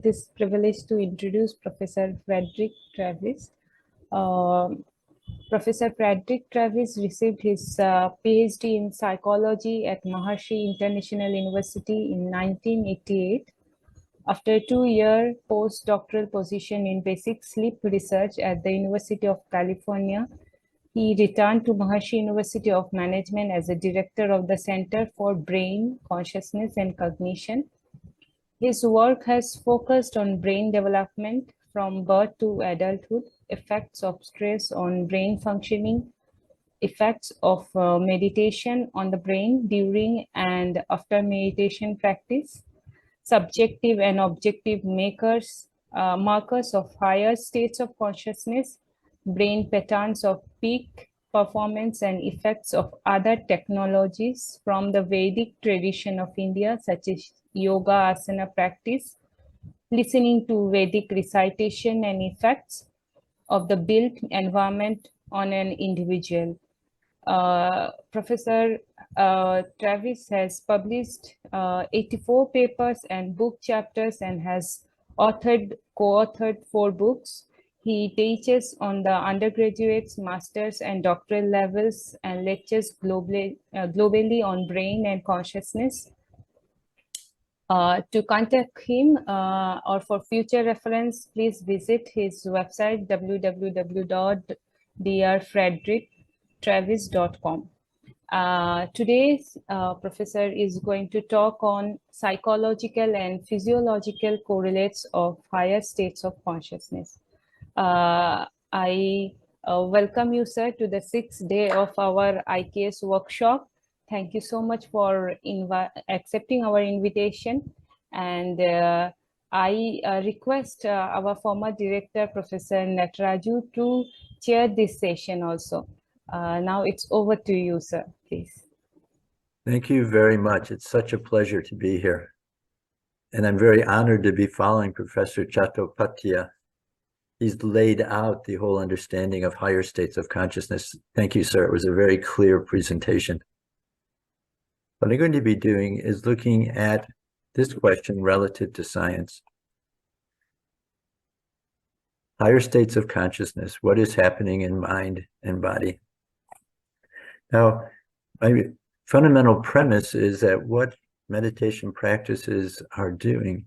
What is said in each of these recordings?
this privilege to introduce Professor Frederick Travis. Professor Frederick Travis received his PhD in psychology at Maharishi International University in 1988. After a 2-year postdoctoral position in basic sleep research at the University of California, he returned to Maharishi University of Management as a director of the Center for Brain, Consciousness, and Cognition. His work has focused on brain development from birth to adulthood, effects of stress on brain functioning, effects of meditation on the brain during and after meditation practice, subjective and objective markers of higher states of consciousness, brain patterns of peak performance, and effects of other technologies from the Vedic tradition of India, such as yoga asana practice, listening to Vedic recitation, and effects of the built environment on an individual. Professor Travis has published 84 papers and book chapters and has co-authored 4 books. He teaches on the undergraduates, masters, and doctoral levels and lectures globally on brain and consciousness. To contact him or for future reference, please visit his website www.drfredericktravis.com. Today's professor is going to talk on psychological and physiological correlates of higher states of consciousness. I welcome you, sir, to the 6th day of our IKS workshop. Thank you so much for accepting our invitation. And I request our former director, Professor Nataraju, to chair this session also. Now it's over to you, sir, please. Thank you very much. It's such a pleasure to be here. And I'm very honored to be following Professor Chattopadhyay. He's laid out the whole understanding of higher states of consciousness. Thank you, sir. It was a very clear presentation. What I'm going to be doing is looking at this question relative to science. Higher states of consciousness, what is happening in mind and body? Now, my fundamental premise is that what meditation practices are doing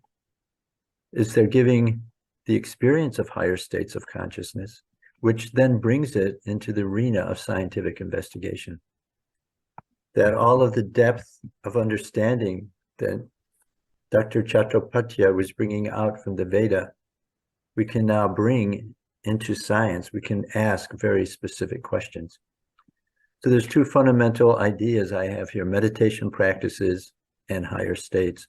is they're giving the experience of higher states of consciousness, which then brings it into the arena of scientific investigation. That all of the depth of understanding that Dr. Chattopadhyay was bringing out from the Veda, we can now bring into science. We can ask very specific questions. So there's 2 fundamental ideas I have here: meditation practices and higher states.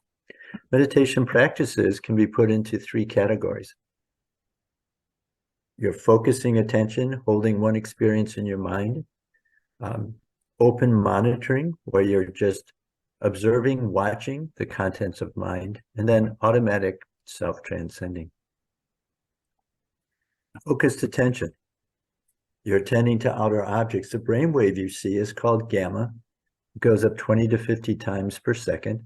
Meditation practices can be put into 3 categories. You're focusing attention, holding one experience in your mind, open monitoring, where you're just observing, watching the contents of mind, and then automatic self-transcending. Focused attention. You're attending to outer objects. The brainwave you see is called gamma. It goes up 20 to 50 times per second.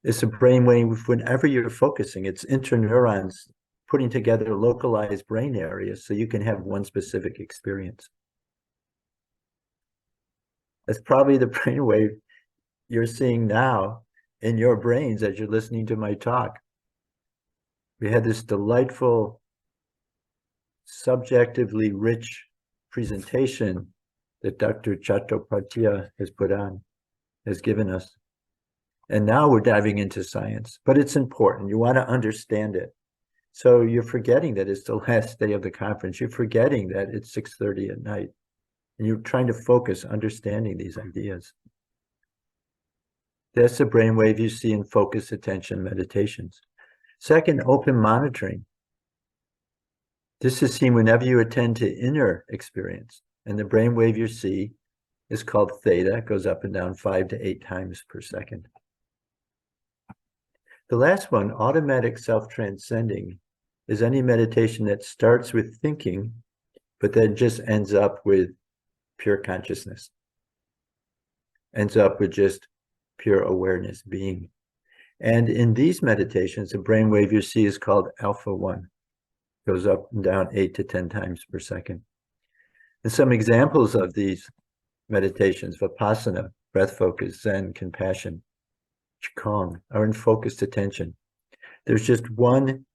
It's a brainwave whenever you're focusing. It's interneurons putting together localized brain areas so you can have one specific experience. That's probably the brainwave you're seeing now in your brains as you're listening to my talk. We had this delightful, subjectively rich presentation that Dr. Chattopadhyay has given us. And now we're diving into science, but it's important. You want to understand it. So you're forgetting that it's the last day of the conference. You're forgetting that it's 6:30 at night. And you're trying to focus understanding these ideas. That's the brainwave you see in focused attention meditations. Second, open monitoring. This is seen whenever you attend to inner experience. And the brainwave you see is called theta. It goes up and down 5 to 8 times per second. The last one, automatic self-transcending, is any meditation that starts with thinking, but then just ends up with pure consciousness, ends up with just pure awareness being. And in these meditations, the brainwave you see is called alpha 1. Goes up and down 8 to 10 times per second. And some examples of these meditations, Vipassana, breath focus, Zen, compassion, Qigong, are in focused attention. There's just one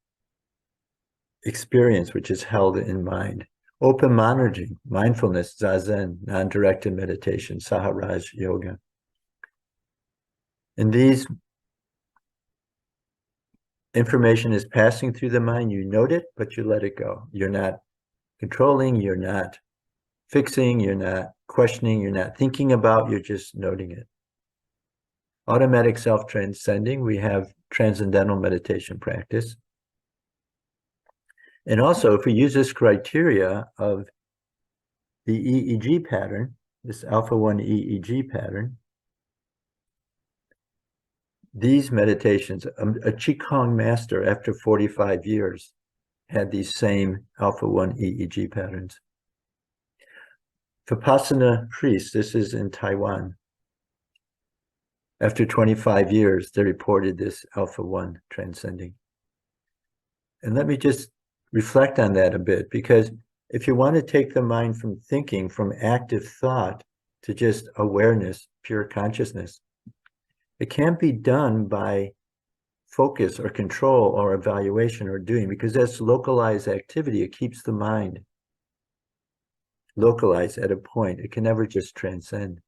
experience which is held in mind. Open monitoring, mindfulness, Zazen, non-directed meditation, Saharaj yoga. And these information is passing through the mind. You note it, but you let it go. You're not controlling, you're not fixing, you're not questioning, you're not thinking about, you're just noting it. Automatic self-transcending, we have transcendental meditation practice. And also, if we use this criteria of the EEG pattern, this alpha 1 EEG pattern, these meditations, a Qigong master after 45 years had these same alpha 1 EEG patterns. Vipassana priests, this is in Taiwan. After 25 years, they reported this alpha 1 transcending. And let me just reflect on that a bit, because if you want to take the mind from thinking, from active thought, to just awareness, pure consciousness, it can't be done by focus or control or evaluation or doing, because that's localized activity. It keeps the mind localized at a point. It can never just transcend.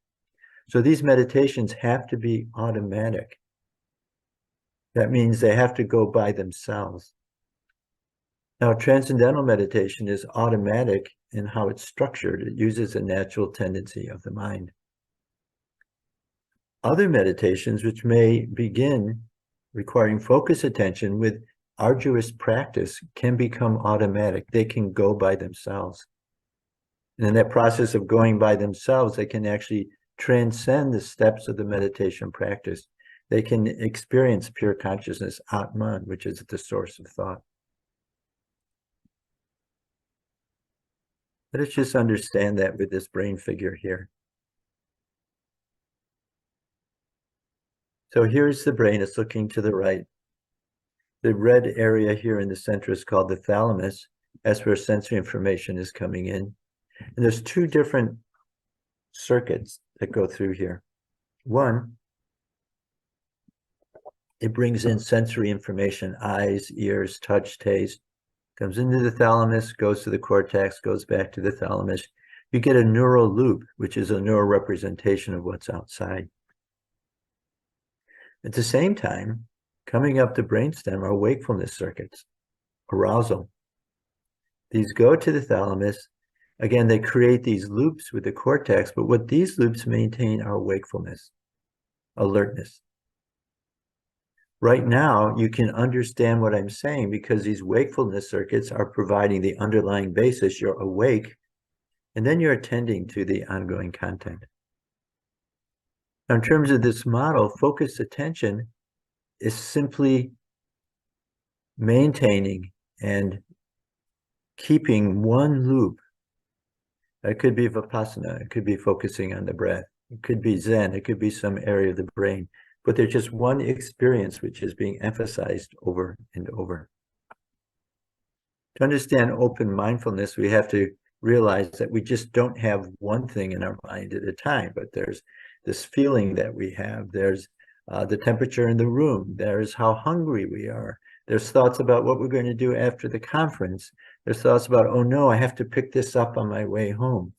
So these meditations have to be automatic. That means they have to go by themselves. Now, transcendental meditation is automatic in how it's structured. It uses a natural tendency of the mind. Other meditations, which may begin requiring focused attention with arduous practice, can become automatic. They can go by themselves. And in that process of going by themselves, they can actually transcend the steps of the meditation practice. They can experience pure consciousness, Atman, which is the source of thought. Let us just understand that with this brain figure here. So here's the brain. It's looking to the right. The red area here in the center is called the thalamus. That's where sensory information is coming in. And there's two different circuits that go through here. One, it brings in sensory information, eyes, ears, touch, taste, comes into the thalamus, goes to the cortex, goes back to the thalamus. You get a neural loop, which is a neural representation of what's outside. At the same time, coming up the brainstem are wakefulness circuits, arousal. These go to the thalamus. Again, they create these loops with the cortex, but what these loops maintain are wakefulness, alertness. Right now, you can understand what I'm saying because these wakefulness circuits are providing the underlying basis. You're awake, and then you're attending to the ongoing content. Now, in terms of this model, focused attention is simply maintaining and keeping one loop. It could be Vipassana, it could be focusing on the breath, it could be Zen, it could be some area of the brain, but there's just one experience which is being emphasized over and over. To understand open mindfulness, we have to realize that we just don't have one thing in our mind at a time, but there's this feeling that we have. There's the temperature in the room. There's how hungry we are. There's thoughts about what we're going to do after the conference. There's thoughts about, oh no, I have to pick this up on my way home.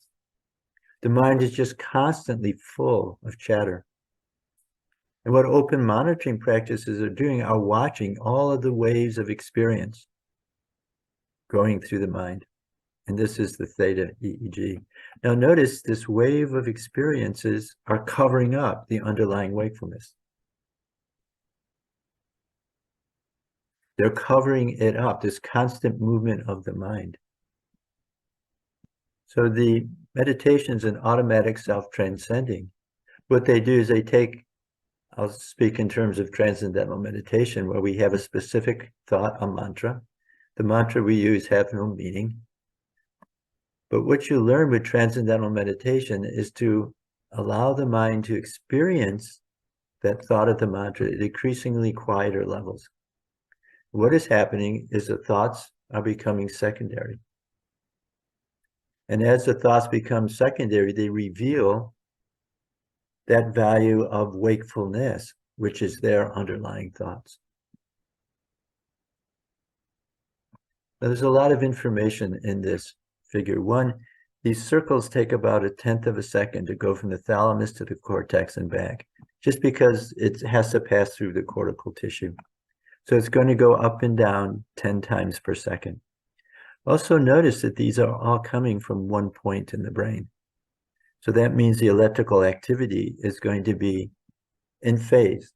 The mind is just constantly full of chatter. And what open monitoring practices are doing are watching all of the waves of experience going through the mind. And this is the theta EEG. Now notice this wave of experiences are covering up the underlying wakefulness. They're covering it up, this constant movement of the mind. So the meditation's an automatic self-transcending. What they do is they take, I'll speak in terms of transcendental meditation, where we have a specific thought, a mantra. The mantra we use have no meaning. But what you learn with transcendental meditation is to allow the mind to experience that thought of the mantra at increasingly quieter levels. What is happening is the thoughts are becoming secondary. And as the thoughts become secondary, they reveal that value of wakefulness, which is their underlying thoughts. Now, there's a lot of information in this figure. One, these circles take about 1/10 of a second to go from the thalamus to the cortex and back, just because it has to pass through the cortical tissue. So it's going to go up and down 10 times per second. Also notice that these are all coming from one point in the brain. So that means the electrical activity is going to be in phase.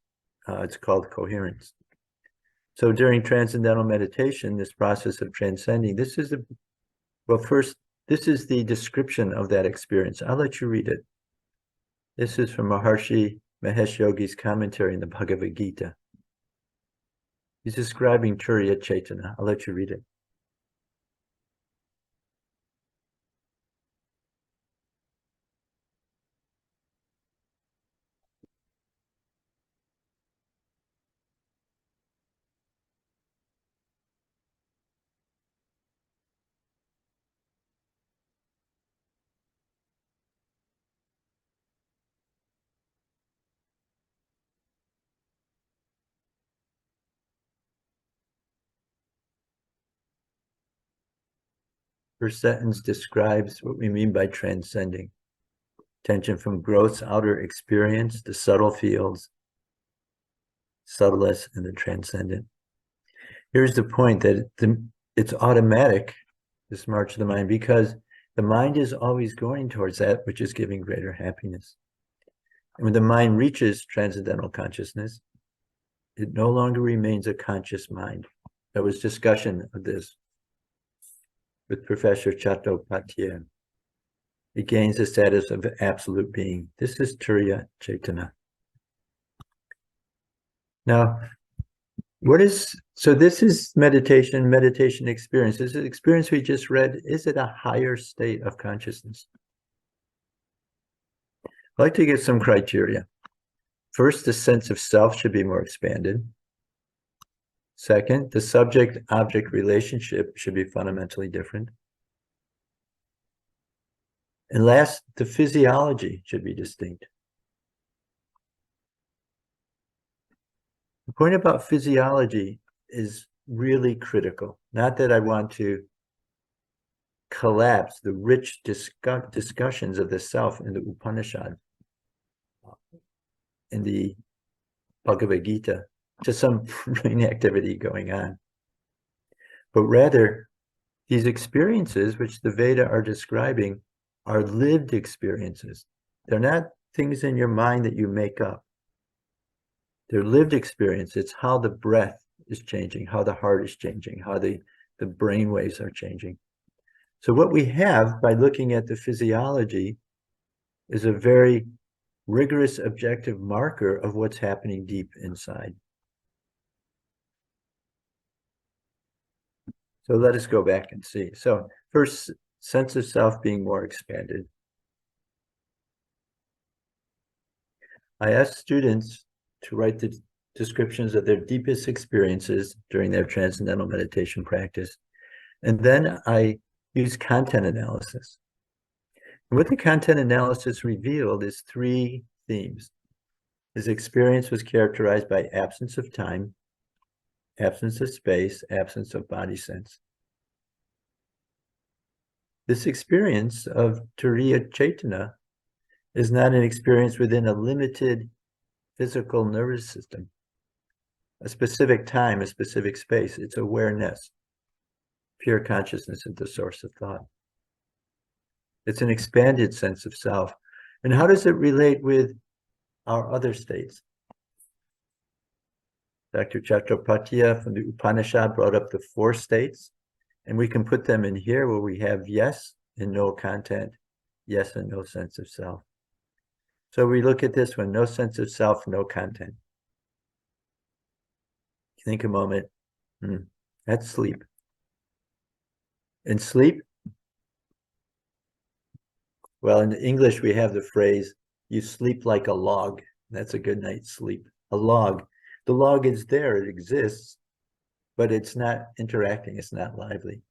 It's called coherence. So during transcendental meditation, this process of transcending, this is the description of that experience. I'll let you read it. This is from Maharishi Mahesh Yogi's commentary in the Bhagavad Gita. He's describing Turiya Chaitana. I'll let you read it. First sentence describes what we mean by transcending. Tension from gross outer experience to subtle fields, subtlest, and the transcendent. Here's the point that it's automatic, this march of the mind, because the mind is always going towards that which is giving greater happiness. And when the mind reaches transcendental consciousness, it no longer remains a conscious mind. There was discussion of this with Professor Chattopadhyay. It gains the status of absolute being. This is Turiya Chaitana. Now, this is meditation experience. This is experience we just read. Is it a higher state of consciousness? I'd like to give some criteria. First, the sense of self should be more expanded. Second, the subject-object relationship should be fundamentally different. And last, the physiology should be distinct. The point about physiology is really critical. Not that I want to collapse the rich discussions of the self in the Upanishad, in the Bhagavad Gita, to some brain activity going on. But rather, these experiences which the Veda are describing are lived experiences. They're not things in your mind that you make up. They're lived experience. It's how the breath is changing, how the heart is changing, how the brain waves are changing. So what we have by looking at the physiology is a very rigorous objective marker of what's happening deep inside. So let us go back and see. So first, sense of self being more expanded. I asked students to write the descriptions of their deepest experiences during their transcendental meditation practice. And then I used content analysis. And what the content analysis revealed is 3 themes. His experience was characterized by absence of time, absence of space, absence of body sense. This experience of Turiya Chaitana is not an experience within a limited physical nervous system, a specific time, a specific space. It's awareness, pure consciousness at the source of thought. It's an expanded sense of self. And how does it relate with our other states? Dr. Chattopadhyay from the Upanishad brought up the 4 states, and we can put them in here where we have yes and no content, yes and no sense of self. So we look at this one, no sense of self, no content. Think a moment. That's sleep. In sleep, well, in English, we have the phrase, you sleep like a log. That's a good night's sleep. A log. The log is there, it exists, but it's not interacting, it's not lively.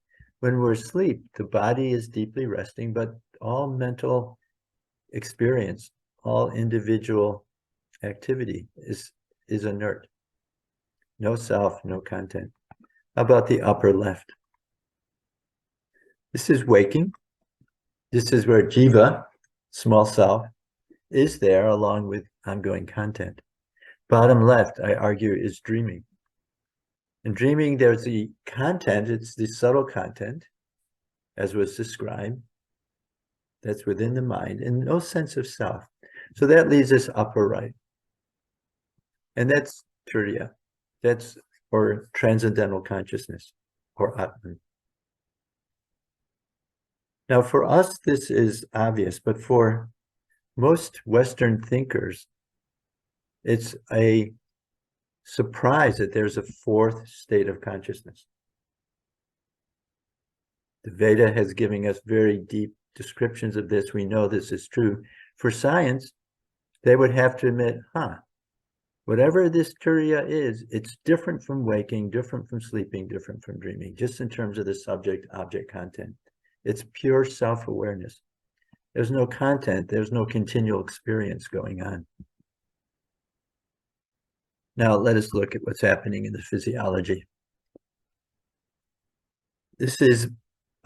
When we're asleep, the body is deeply resting, but all mental experience, all individual activity is inert. No self, no content. How about the upper left? This is waking. This is where jiva, small self, is there along with ongoing content. Bottom left, I argue, is dreaming. In dreaming, there's the content, it's the subtle content, as was described, that's within the mind, and no sense of self. So that leaves us upper right. And that's Turiya. That's, or transcendental consciousness, or Atman. Now, for us, this is obvious, but for most Western thinkers, it's a surprise that there's a fourth state of consciousness. The Veda has given us very deep descriptions of this. We know this is true. For science, they would have to admit, whatever this Turiya is, it's different from waking, different from sleeping, different from dreaming, just in terms of the subject, object, content. It's pure self-awareness. There's no content, there's no continual experience going on. Now let us look at what's happening in the physiology. This is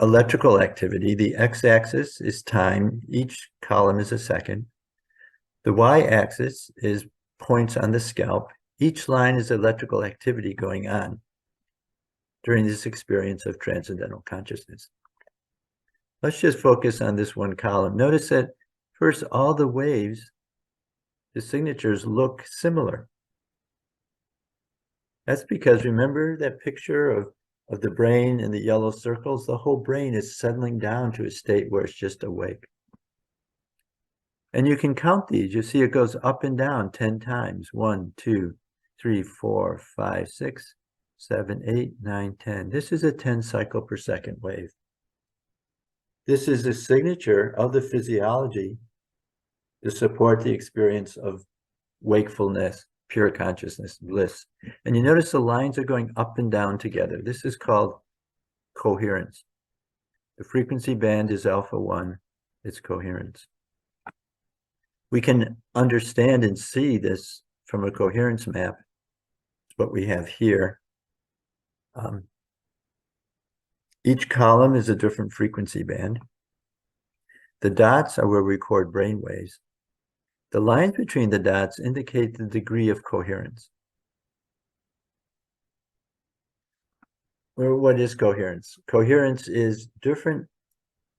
electrical activity. The x-axis is time. Each column is a second. The y-axis is points on the scalp. Each line is electrical activity going on during this experience of transcendental consciousness. Let's just focus on this one column. Notice that first, all the waves, the signatures look similar. That's because, remember that picture of the brain and the yellow circles? The whole brain is settling down to a state where it's just awake. And you can count these. You see it goes up and down 10 times. 1, 2, 3, 4, 5, 6, 7, 8, 9, 10. This is a 10 cycle per second wave. This is a signature of the physiology to support the experience of wakefulness, pure consciousness, bliss. And you notice the lines are going up and down together. This is called coherence. The frequency band is alpha 1, it's coherence. We can understand and see this from a coherence map. It's what we have here. Each column is a different frequency band. The dots are where we record brain waves. The lines between the dots indicate the degree of coherence. Well, what is coherence? Coherence is different.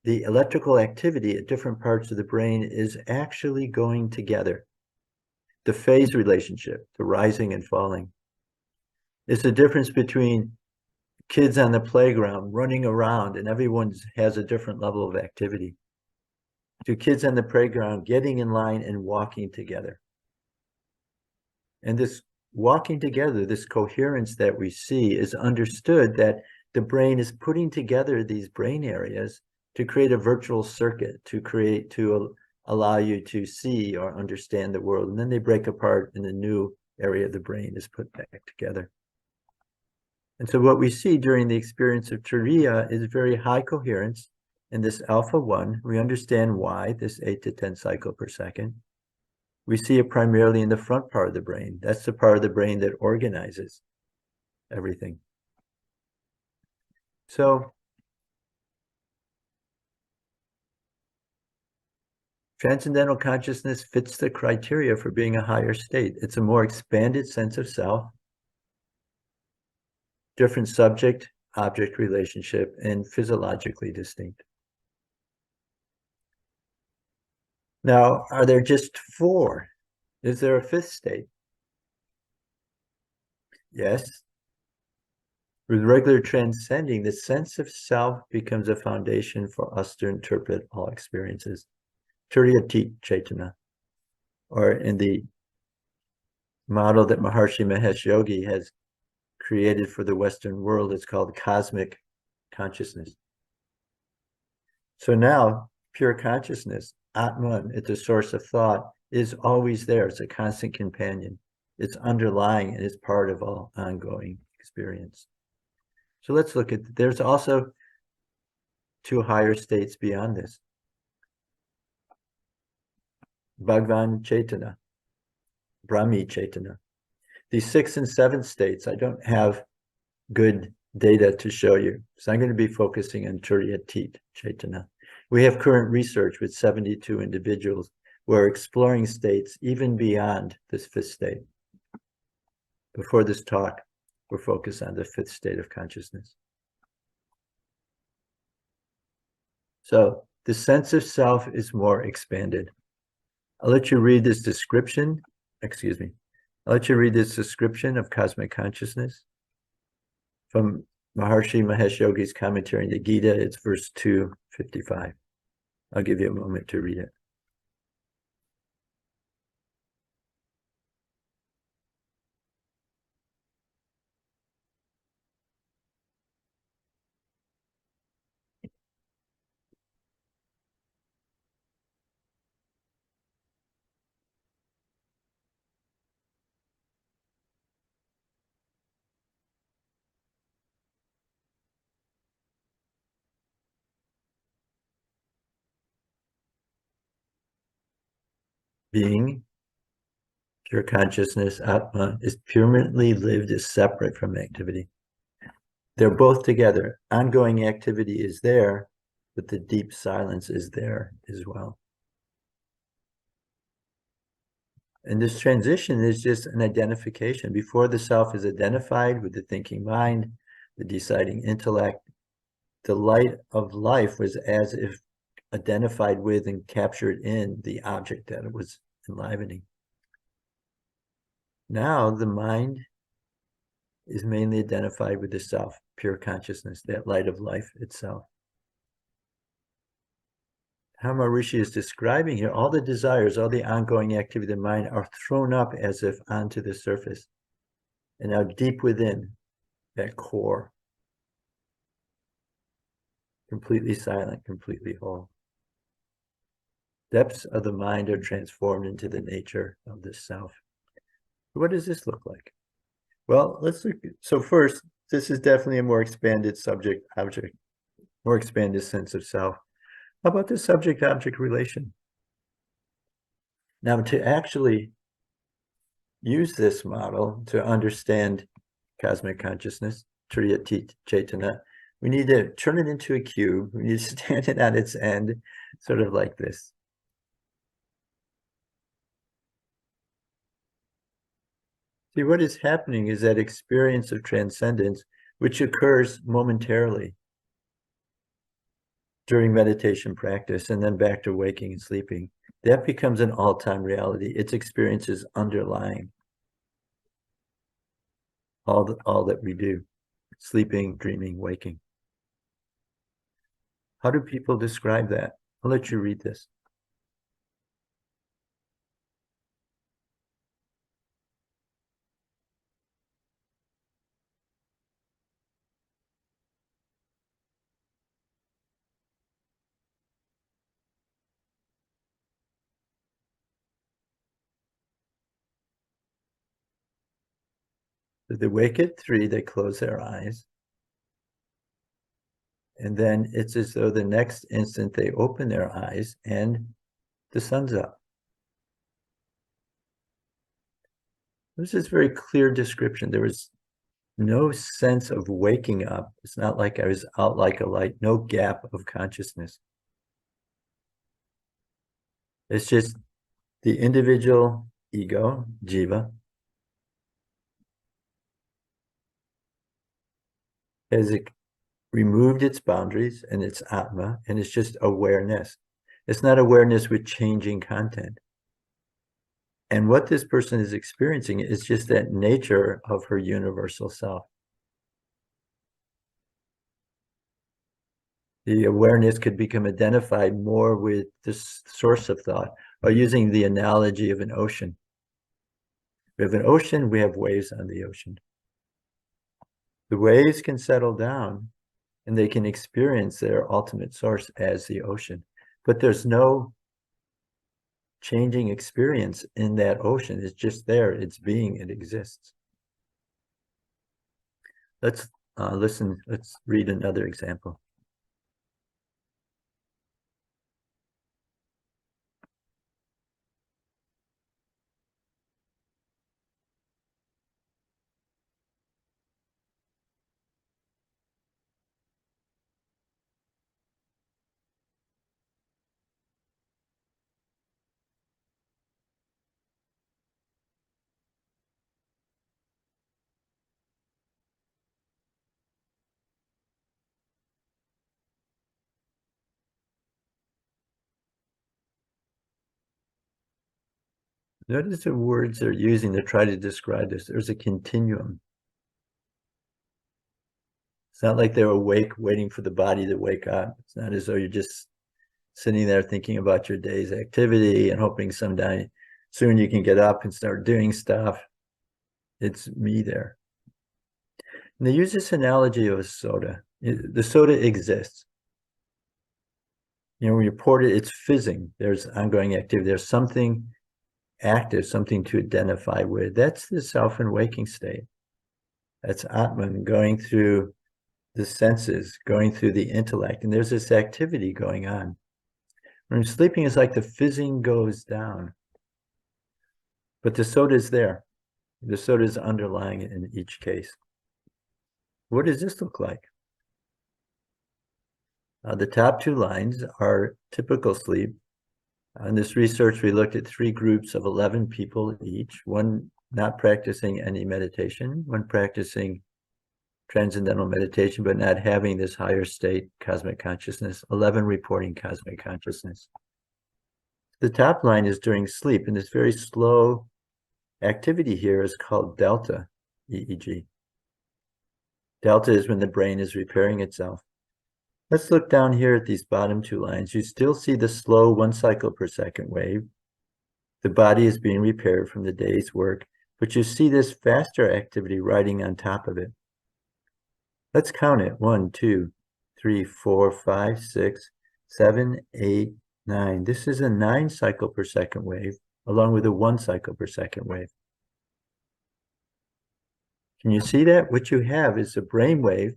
The electrical activity at different parts of the brain is actually going together. The phase relationship, the rising and falling. It's the difference between kids on the playground running around and everyone has a different level of activity, to kids on the playground getting in line and walking together. And this walking together, this coherence that we see, is understood that the brain is putting together these brain areas to create a virtual circuit, to allow you to see or understand the world. And then they break apart and a new area of the brain is put back together. And so what we see during the experience of Turiya is very high coherence in this alpha 1. We understand why, this 8 to 10 cycle per second. We see it primarily in the front part of the brain. That's the part of the brain that organizes everything. So transcendental consciousness fits the criteria for being a higher state. It's a more expanded sense of self, different subject-object relationship, and physiologically distinct. Now, are there just 4? Is there a 5th state? Yes. With regular transcending, the sense of self becomes a foundation for us to interpret all experiences. Turiya Chaitana, or in the model that Maharishi Mahesh Yogi has created for the Western world, it's called cosmic consciousness. So now, pure consciousness, Atman, it's a source of thought, is always there. It's a constant companion. It's underlying and it's part of all ongoing experience. So let's look at, there's also two higher states beyond this. Bhagavan Chaitanya, Brahmi Chaitanya. These 6th and 7th states, I don't have good data to show you. So I'm going to be focusing on Turiyatit Chaitanya. We have current research with 72 individuals who are exploring states even beyond this 5th state. Before this talk, we're focused on the 5th state of consciousness. So the sense of self is more expanded. I'll let you read this description. I'll let you read this description of cosmic consciousness from Maharshi Mahesh Yogi's commentary in the Gita. It's verse 255. I'll give you a moment to read it. Being, pure consciousness, Atma, is permanently lived as separate from activity. They're both together. Ongoing activity is there, but the deep silence is there as well. And this transition is just an identification. Before the self is identified with the thinking mind, the deciding intellect, the light of life was as if identified with and captured in the object that it was enlivening. Now the mind is mainly identified with the self, pure consciousness, that light of life itself. How Maharishi is describing here, all the desires, all the ongoing activity of the mind are thrown up as if onto the surface. And now deep within that core, completely silent, completely whole. Depths of the mind are transformed into the nature of the self. What does this look like? Well, let's look. So first, this is definitely a more expanded subject-object, more expanded sense of self. How about the subject-object relation? Now, to actually use this model to understand cosmic consciousness, Turiya Chaitanya, we need to turn it into a cube. We need to stand it at its end, sort of like this. See, what is happening is that experience of transcendence, which occurs momentarily during meditation practice and then back to waking and sleeping, that becomes an all-time reality. Its experience is underlying all that we do, sleeping, dreaming, waking. How do people describe that? I'll let you read this. So they wake at 3, they close their eyes. And then it's as though the next instant they open their eyes and the sun's up. This is a very clear description. There was no sense of waking up. It's not like I was out like a light, no gap of consciousness. It's just the individual ego, jiva, has removed its boundaries and its atma, and it's just awareness. It's not awareness with changing content. And what this person is experiencing is just that nature of her universal self. The awareness could become identified more with this source of thought, by using the analogy of an ocean. We have an ocean, we have waves on the ocean. The waves can settle down and they can experience their ultimate source as the ocean, but there's no changing experience in that ocean. It's just there. It's being. It exists. Let's listen. Let's read another example. Notice the words they're using to try to describe this. There's a continuum. It's not like they're awake, waiting for the body to wake up. It's not as though you're just sitting there thinking about your day's activity and hoping someday soon you can get up and start doing stuff. It's me there. And they use this analogy of a soda. The soda exists. When you pour it, it's fizzing. There's ongoing activity. There's something active, something to identify with. That's the self and waking state. That's Atman going through the senses, going through the intellect. And there's this activity going on. When sleeping is like the fizzing goes down. But the soda is there. The soda is underlying it in each case. What does this look like? The top two lines are typical sleep. In this research, we looked at 3 groups of 11 people each, one not practicing any meditation, one practicing transcendental meditation, but not having this higher state cosmic consciousness, 11 reporting cosmic consciousness. The top line is during sleep, and this very slow activity here is called delta EEG. Delta is when the brain is repairing itself. Let's look down here at these bottom 2 lines. You still see the slow 1 cycle per second wave. The body is being repaired from the day's work, but you see this faster activity riding on top of it. Let's count it. 1, 2, 3, 4, 5, 6, 7, 8, 9. This is a 9 cycle per second wave, along with a 1 cycle per second wave. Can you see that? What you have is a brain wave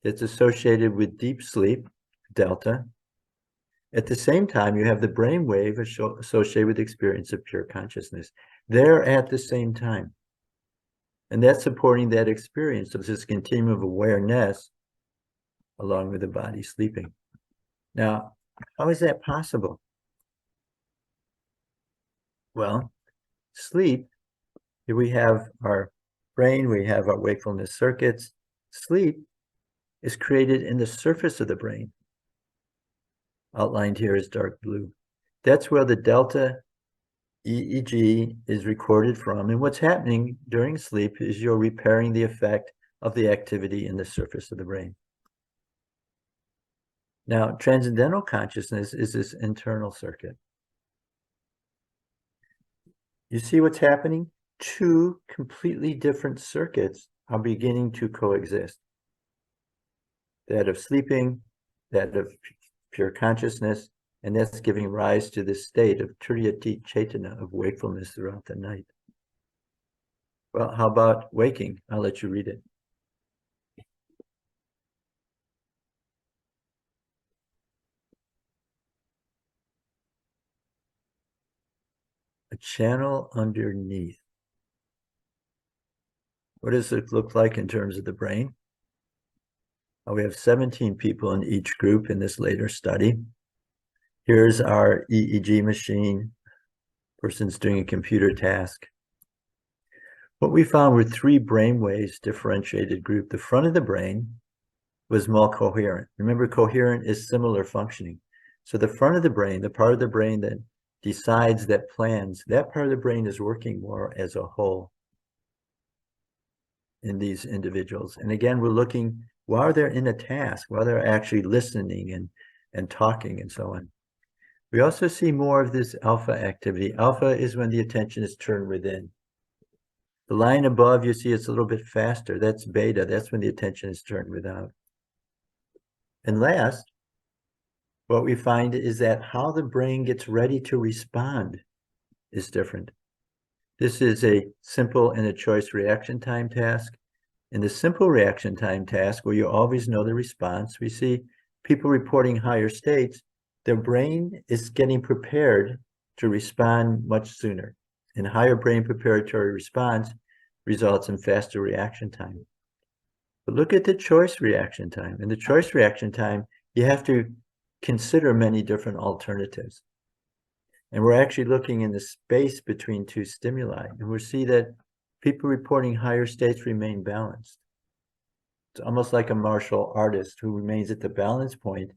that's associated with deep sleep, delta. At the same time, you have the brain wave associated with the experience of pure consciousness. They're at the same time. And that's supporting that experience of this continuum of awareness along with the body sleeping. Now, how is that possible? Well, sleep, here we have our brain, we have our wakefulness circuits. Sleep is created in the surface of the brain. Outlined here is dark blue. That's where the delta EEG is recorded from. And what's happening during sleep is you're repairing the effect of the activity in the surface of the brain. Now, transcendental consciousness is this internal circuit. You see what's happening? 2 completely different circuits are beginning to coexist. That of sleeping, that of pure consciousness, and that's giving rise to this state of Turiyati Chaitana, of wakefulness throughout the night. Well, how about waking? I'll let you read it. A channel underneath. What does it look like in terms of the brain? We have 17 people in each group in this later study. Here's our EEG machine. Person's doing a computer task. What we found were 3 brainwaves differentiated group. The front of the brain was more coherent. Remember, coherent is similar functioning. So the front of the brain, the part of the brain that decides, that plans, that part of the brain is working more as a whole in these individuals. And again, we're looking while they're in a task, while they're actually listening and talking and so on. We also see more of this alpha activity. Alpha is when the attention is turned within. The line above, you see it's a little bit faster. That's beta. That's when the attention is turned without. And last, what we find is that how the brain gets ready to respond is different. This is a simple and a choice reaction time task. In the simple reaction time task, where you always know the response, we see people reporting higher states, their brain is getting prepared to respond much sooner. And higher brain preparatory response results in faster reaction time. But look at the choice reaction time. In the choice reaction time, you have to consider many different alternatives. And we're actually looking in the space between two stimuli, and we see that people reporting higher states remain balanced. It's almost like a martial artist who remains at the balance point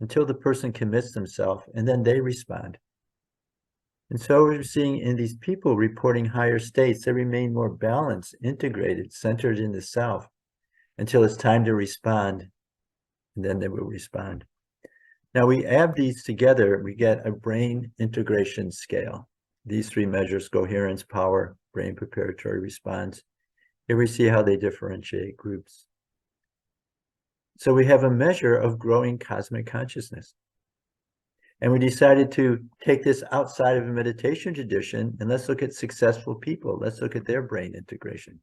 until the person commits themselves, and then they respond. And so we're seeing in these people reporting higher states, they remain more balanced, integrated, centered in the self until it's time to respond, and then they will respond. Now we add these together, we get a brain integration scale. These three measures: coherence, power, brain preparatory response. Here we see how they differentiate groups. So we have a measure of growing cosmic consciousness. And we decided to take this outside of a meditation tradition, and let's look at successful people. Let's look at their brain integration.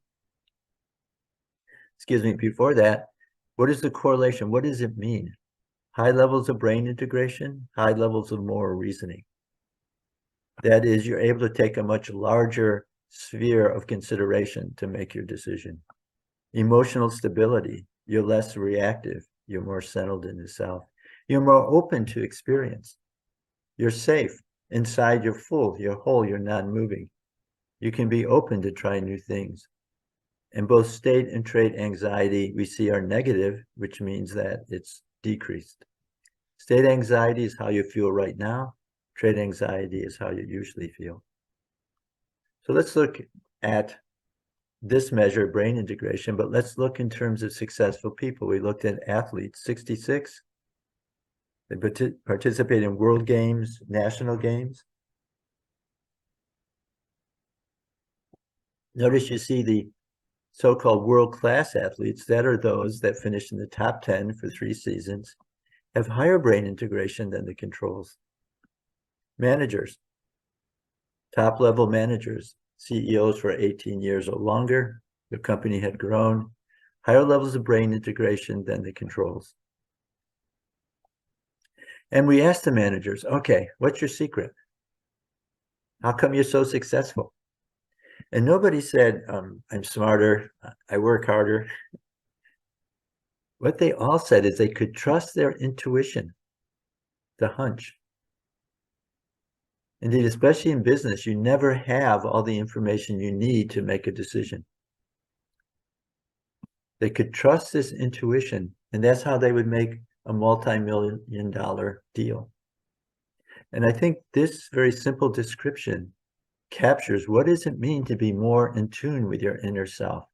Excuse me, before that, what is the correlation? What does it mean? High levels of brain integration, high levels of moral reasoning. That is, you're able to take a much larger sphere of consideration to make your decision. Emotional stability, you're less reactive, you're more settled in the self. You're more open to experience. You're safe. Inside, you're full, you're whole, you're non-moving. You can be open to try new things. And both state and trait anxiety we see are negative, which means that it's decreased. State anxiety is how you feel right now. Trait anxiety is how you usually feel. So let's look at this measure, brain integration, but let's look in terms of successful people. We looked at athletes, 66. They participate in world games, national games. Notice you see the so-called world-class athletes, that are those that finish in the top 10 for 3 seasons, have higher brain integration than the controls. Managers, top-level managers, CEOs for 18 years or longer, the company had grown, higher levels of brain integration than the controls. And we asked the managers, okay, what's your secret? How come you're so successful? And nobody said, I'm smarter, I work harder. What they all said is they could trust their intuition, the hunch. Indeed, especially in business, you never have all the information you need to make a decision. They could trust this intuition, and that's how they would make a multi-million-dollar deal. And I think this very simple description captures what does it mean to be more in tune with your inner self,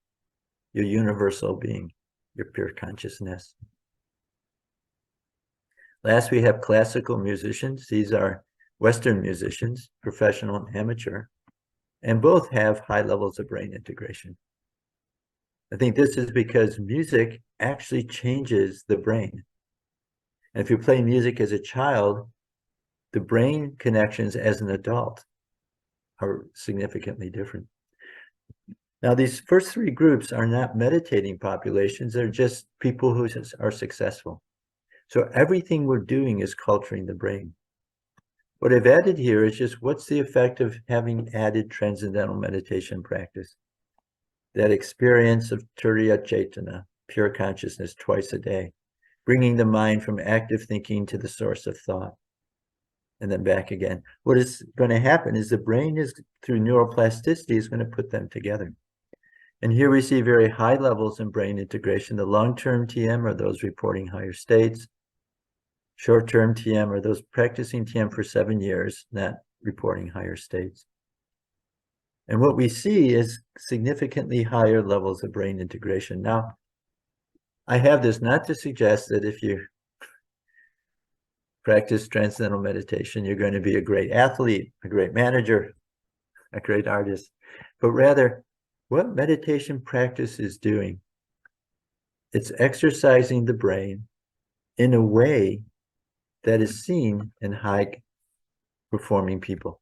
your universal being, your pure consciousness. Last, we have classical musicians. These are Western musicians, professional and amateur, and both have high levels of brain integration. I think this is because music actually changes the brain. And if you play music as a child, the brain connections as an adult are significantly different. Now, these first 3 groups are not meditating populations. They're just people who are successful. So everything we're doing is culturing the brain. What I've added here is just what's the effect of having added transcendental meditation practice? That experience of Turiya Chaitana, pure consciousness twice a day, bringing the mind from active thinking to the source of thought, and then back again. What is going to happen is the brain is, through neuroplasticity, is going to put them together. And here we see very high levels in brain integration. The long-term TM are those reporting higher states. Short-term TM are those practicing TM for 7 years, not reporting higher states. And what we see is significantly higher levels of brain integration. Now, I have this not to suggest that if you practice transcendental meditation, you're going to be a great athlete, a great manager, a great artist, but rather what meditation practice is doing. It's exercising the brain in a way that is seen in high performing people.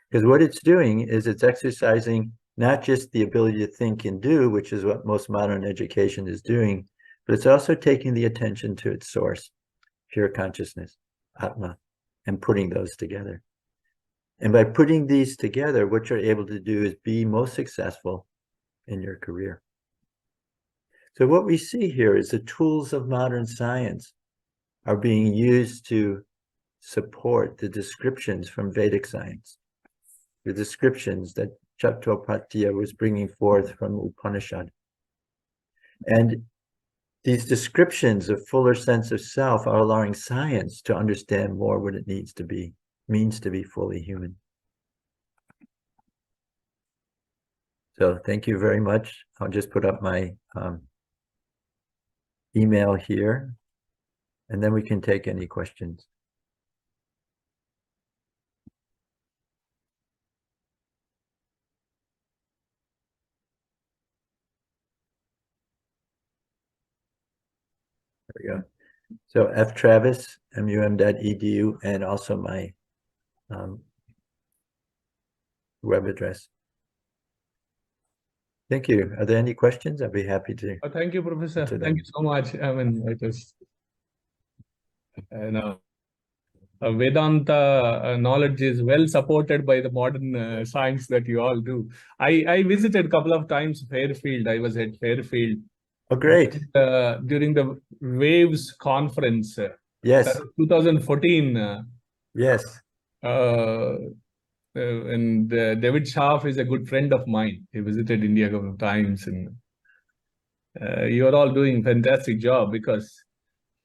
Because what it's doing is it's exercising not just the ability to think and do, which is what most modern education is doing, but it's also taking the attention to its source, pure consciousness, Atma, and putting those together. And by putting these together, what you're able to do is be most successful in your career. So what we see here is the tools of modern science are being used to support the descriptions from Vedic science, the descriptions that Chattopadhyaya was bringing forth from Upanishad. And these descriptions of fuller sense of self are allowing science to understand more what it means to be fully human. So thank you very much. I'll just put up my email here, and then we can take any questions. There we go. So ftravis@mum.edu, and also my web address. Thank you. Are there any questions? I'd be happy to. Thank you, Professor. Thank you so much. I mean, it was, Vedanta knowledge is well supported by the modern science that you all do. I visited a couple of times Fairfield. I was at Fairfield. Oh, great. During the Waves conference. Yes. 2014. Yes. And David Schaff is a good friend of mine. He visited India a couple of times, and you are all doing a fantastic job, because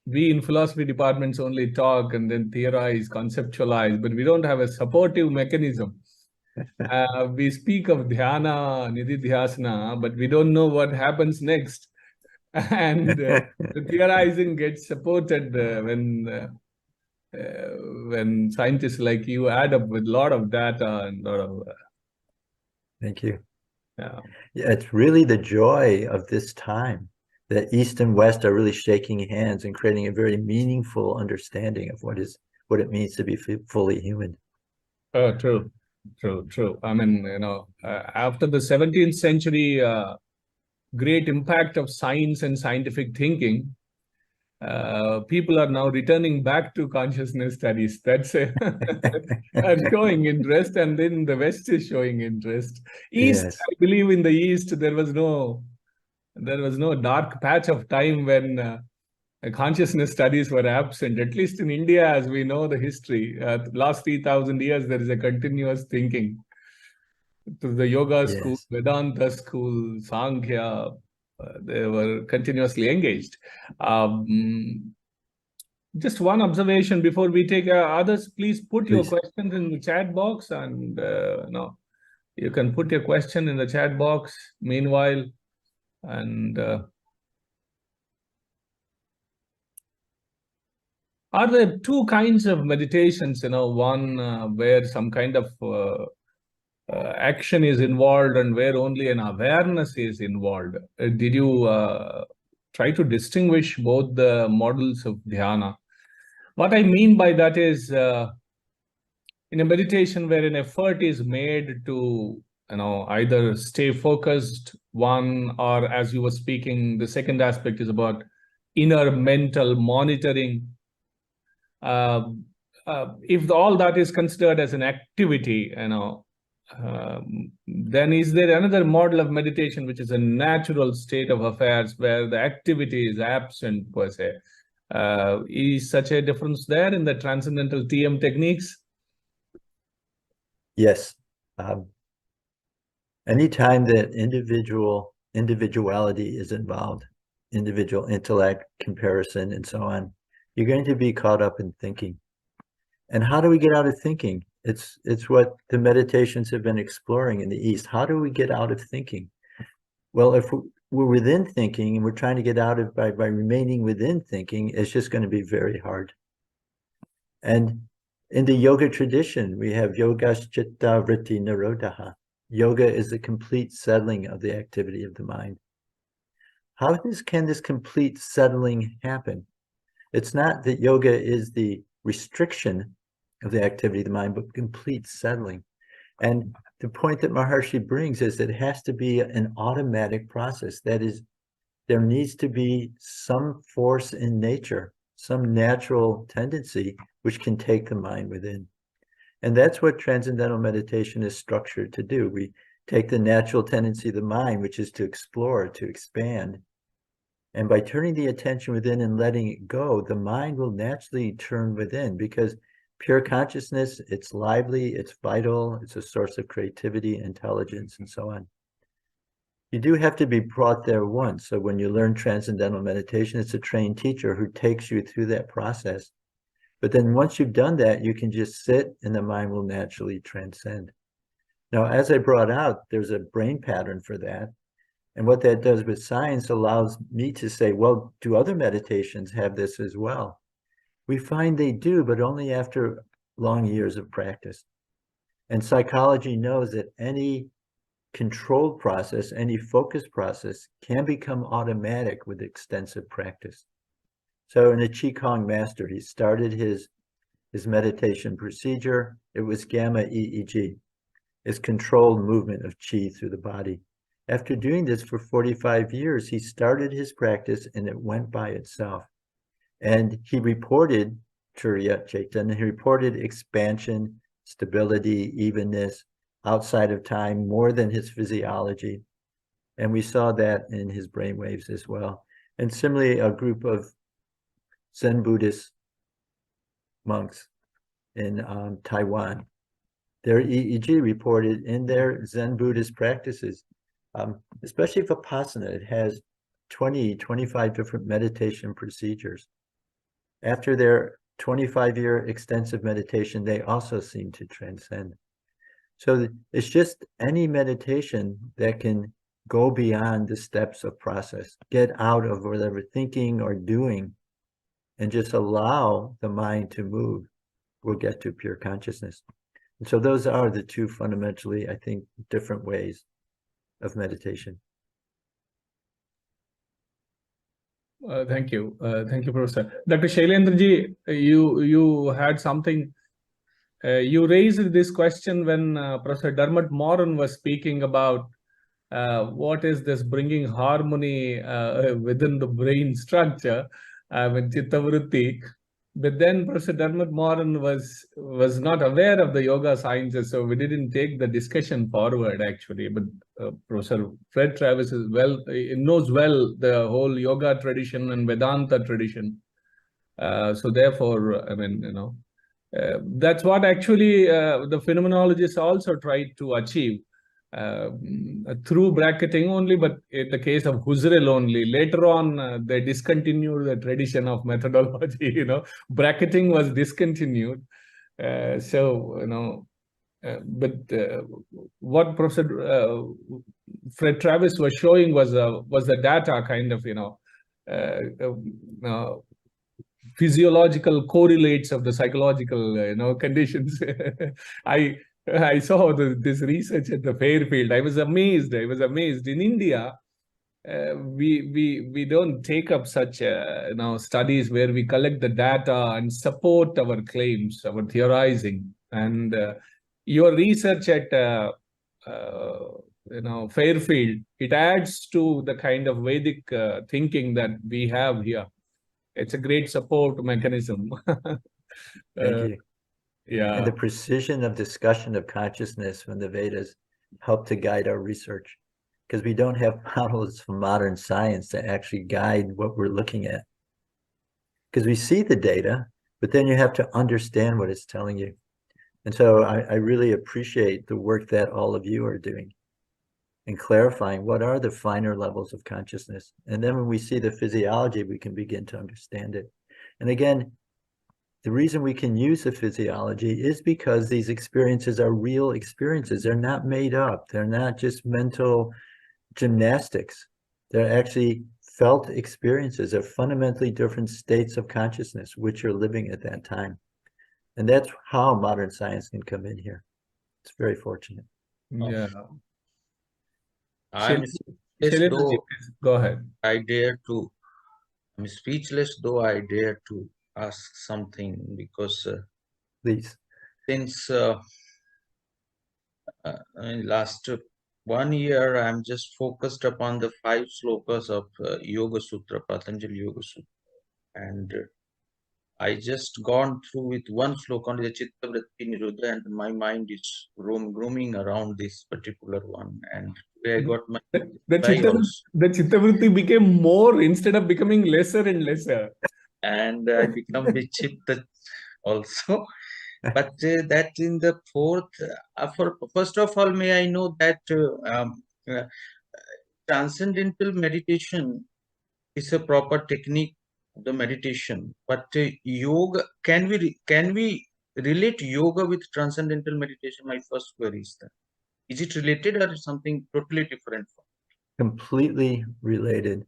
we in philosophy departments only talk and then theorize, conceptualize, but we don't have a supportive mechanism. We speak of dhyana, nididhyasana, but we don't know what happens next. And the theorizing gets supported when scientists like you add up with a lot of data and a lot of... Thank you. Yeah, it's really the joy of this time that East and West are really shaking hands and creating a very meaningful understanding of what it means to be fully human. True. I mean, after the 17th century great impact of science and scientific thinking, people are now returning back to consciousness studies. That's showing interest, and then the West is showing interest. East, yes. I believe in the East, there was no dark patch of time when consciousness studies were absent. At least in India, as we know the history, last 3,000 years, there is a continuous thinking. To the yoga school, yes. Vedanta school, Sankhya, they were continuously engaged. Just one observation before we take others. Please put your questions in the chat box, and you can put your question in the chat box meanwhile. And are there two kinds of meditations? One where some kind of action is involved, and where only an awareness is involved. Did you try to distinguish both the models of dhyana? What I mean by that is, in a meditation where an effort is made to either stay focused, one, or as you were speaking, the second aspect is about inner mental monitoring. If all that is considered as an activity, then is there another model of meditation which is a natural state of affairs where the activity is absent per se? Is such a difference there in the transcendental TM techniques? Yes. Anytime that individuality is involved, individual intellect, comparison, and so on, you're going to be caught up in thinking. And how do we get out of thinking? It's what the meditations have been exploring in the East. How do we get out of thinking? Well, if we're within thinking and we're trying to get out of by remaining within thinking, it's just going to be very hard. And in the yoga tradition, we have yogas chitta vritti nirodha. Yoga is the complete settling of the activity of the mind. How can this complete settling happen? It's not that yoga is the restriction of the activity of the mind, but complete settling. And the point that Maharshi brings is that it has to be an automatic process. That is, there needs to be some force in nature, some natural tendency which can take the mind within. And that's what transcendental meditation is structured to do. We take the natural tendency of the mind, which is to explore, to expand. And by turning the attention within and letting it go, the mind will naturally turn within, because pure consciousness, it's lively, it's vital, it's a source of creativity, intelligence, and so on. You do have to be brought there once. So when you learn transcendental meditation, it's a trained teacher who takes you through that process. But then once you've done that, you can just sit and the mind will naturally transcend. Now, as I brought out, there's a brain pattern for that. And what that does with science allows me to say, well, do other meditations have this as well? We find they do, but only after long years of practice. And psychology knows that any controlled process, any focused process can become automatic with extensive practice. So in a Qigong master, he started his meditation procedure. It was gamma EEG. It's controlled movement of qi through the body. After doing this for 45 years, he started his practice and it went by itself. And he reported Turiya Chaitanya, he reported expansion, stability, evenness, outside of time, more than his physiology. And we saw that in his brainwaves as well. And similarly, a group of Zen Buddhist monks in Taiwan, their EEG reported in their Zen Buddhist practices, especially Vipassana, it has 20, 25 different meditation procedures. After their 25-year extensive meditation, they also seem to transcend. So it's just any meditation that can go beyond the steps of process, get out of whatever thinking or doing, and just allow the mind to move, will get to pure consciousness. And so those are the two fundamentally, I think, different ways of meditation. Thank you. Thank you, Professor. Dr. Shailendraji, you had something. You raised this question when Professor Dermot Moran was speaking about what is this bringing harmony within the brain structure, with Chitta Vritti. But then Professor Dermot Moran was not aware of the yoga sciences, so we didn't take the discussion forward actually. But Professor Fred Travis is knows well the whole yoga tradition and Vedanta tradition. So therefore, I mean, that's what actually the phenomenologists also tried to achieve through bracketing only, but in the case of Husserl only. Later on, they discontinued the tradition of methodology. Bracketing was discontinued. What Professor Fred Travis was showing was the data kind of, physiological correlates of the psychological conditions. I saw this research at the Fairfield. I was amazed. In India, we don't take up such studies where we collect the data and support our claims, our theorizing. And your research at Fairfield, it adds to the kind of Vedic thinking that we have here. It's a great support mechanism. Thank you. Yeah. And the precision of discussion of consciousness from the Vedas help to guide our research, because we don't have models from modern science to actually guide what we're looking at. Because we see the data, but then you have to understand what it's telling you. And so I really appreciate the work that all of you are doing in clarifying what are the finer levels of consciousness. And then when we see the physiology, we can begin to understand it. And again, the reason we can use the physiology is because these experiences are real experiences. They're not made up. They're not just mental gymnastics. They're actually felt experiences. They're fundamentally different states of consciousness which you're living at that time. And that's how modern science can come in here. It's very fortunate. Yeah. I'm Shailendraji, though go ahead. I dare to I'm speechless, though I dare to ask something, because Please. since last 1 year, I'm just focused upon the 5 slokas of Yoga Sutra, Patanjali Yoga Sutra, and I just gone through with one sloka on the Chitta Vritti Nirodha, and my mind is roaming around this particular one. And today I got my reply also, The Chittavritti became more instead of becoming lesser and lesser. and I become Vichitta also. But that in the fourth, first of all, may I know that transcendental meditation is a proper technique of the meditation, but yoga, can we relate yoga with transcendental meditation? My first query is that, is it related or something totally different? Completely related.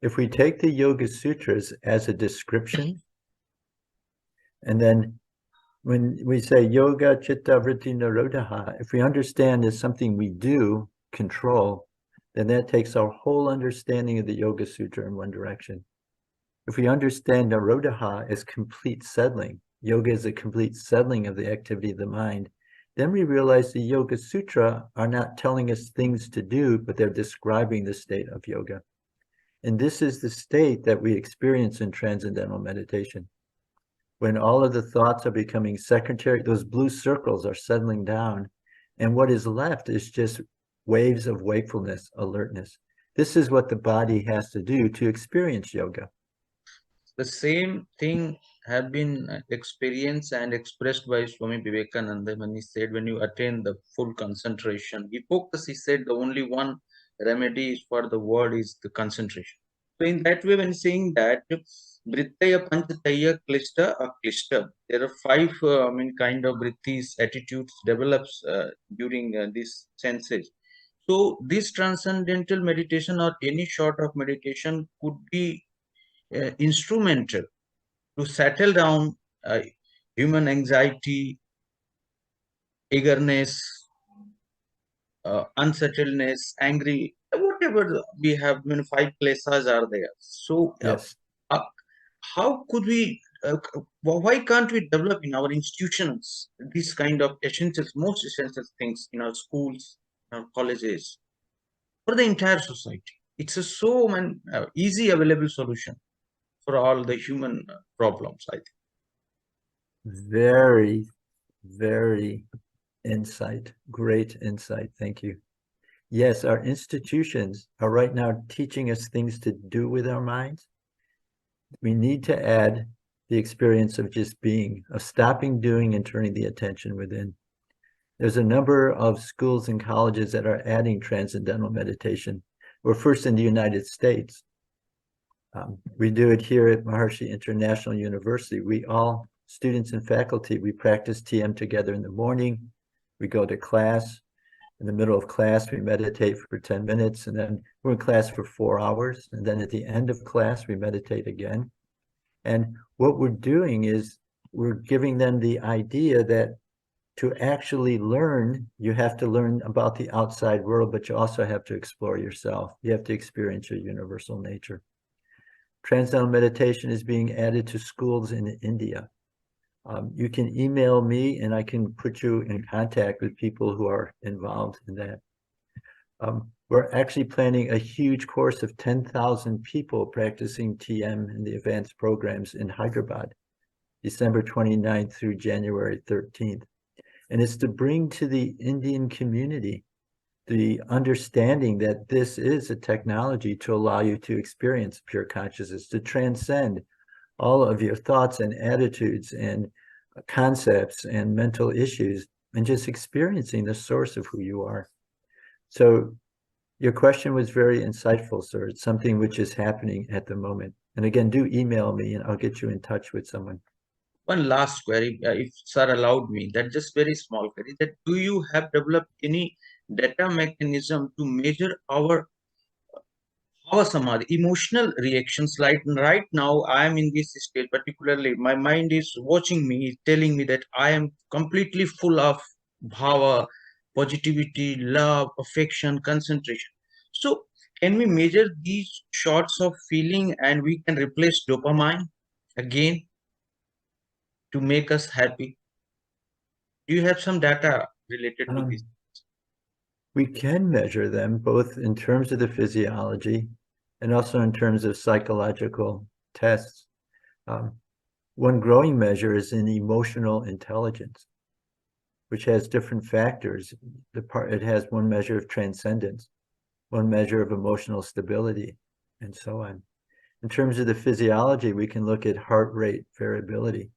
If we take the Yoga Sutras as a description, and then when we say yoga chitta vritti nirodha, if we understand as something we do, control, then that takes our whole understanding of the Yoga Sutra in one direction. If we understand nirodha as complete settling, yoga is a complete settling of the activity of the mind, then we realize the Yoga Sutra are not telling us things to do, but they're describing the state of yoga. And this is the state that we experience in transcendental meditation. When all of the thoughts are becoming secondary, those blue circles are settling down, and what is left is just waves of wakefulness, alertness. This is what the body has to do to experience yoga. The same thing have been experienced and expressed by Swami Vivekananda when he said, when you attain the full concentration, he focused, he said, the only one remedy for the world is the concentration. So in that way, when saying that, Vrittaya Panchataya Klishta Aklishta, there are 5 kind of vrittis, attitudes develops during these senses. So this transcendental meditation or any sort of meditation could be instrumental to settle down human anxiety, eagerness, unsettledness, angry, whatever we have, 5 kleshas are there. So Yes. how could we, why can't we develop in our institutions these kind of essentials, most essential things in our schools, our colleges, for the entire society? It's a so easy available solution for all the human problems, I think. Very, very great insight. Thank you. Yes, our institutions are right now teaching us things to do with our minds. We need to add the experience of just being, of stopping doing and turning the attention within. There's a number of schools and colleges that are adding transcendental meditation. We're first in the United States. We do it here at Maharishi International University. We all, students and faculty, we practice TM together in the morning. We go to class. In the middle of class, we meditate for 10 minutes, and then we're in class for 4 hours. And then at the end of class, we meditate again. And what we're doing is we're giving them the idea that to actually learn, you have to learn about the outside world, but you also have to explore yourself. You have to experience your universal nature. Transcendental meditation is being added to schools in India. You can email me and I can put you in contact with people who are involved in that. We're actually planning a huge course of 10,000 people practicing TM in the advanced programs in Hyderabad, December 29th through January 13th. And it's to bring to the Indian community the understanding that this is a technology to allow you to experience pure consciousness, to transcend all of your thoughts and attitudes and concepts and mental issues, and just experiencing the source of who you are. So your question was very insightful, sir. It's something which is happening at the moment. And again, do email me and I'll get you in touch with someone. One last query, if sir allowed me, that just very small query, that do you have developed any data mechanism to measure our samadhi, emotional reactions? Like right now, I am in this state, particularly my mind is watching me, telling me that I am completely full of bhava, positivity, love, affection, concentration. So can we measure these shots of feeling and we can replace dopamine again to make us happy? Do you have some data related to this? We can measure them both in terms of the physiology and also in terms of psychological tests. One growing measure is in emotional intelligence, which has different factors. It has one measure of transcendence, one measure of emotional stability, and so on. In terms of the physiology, we can look at heart rate variability.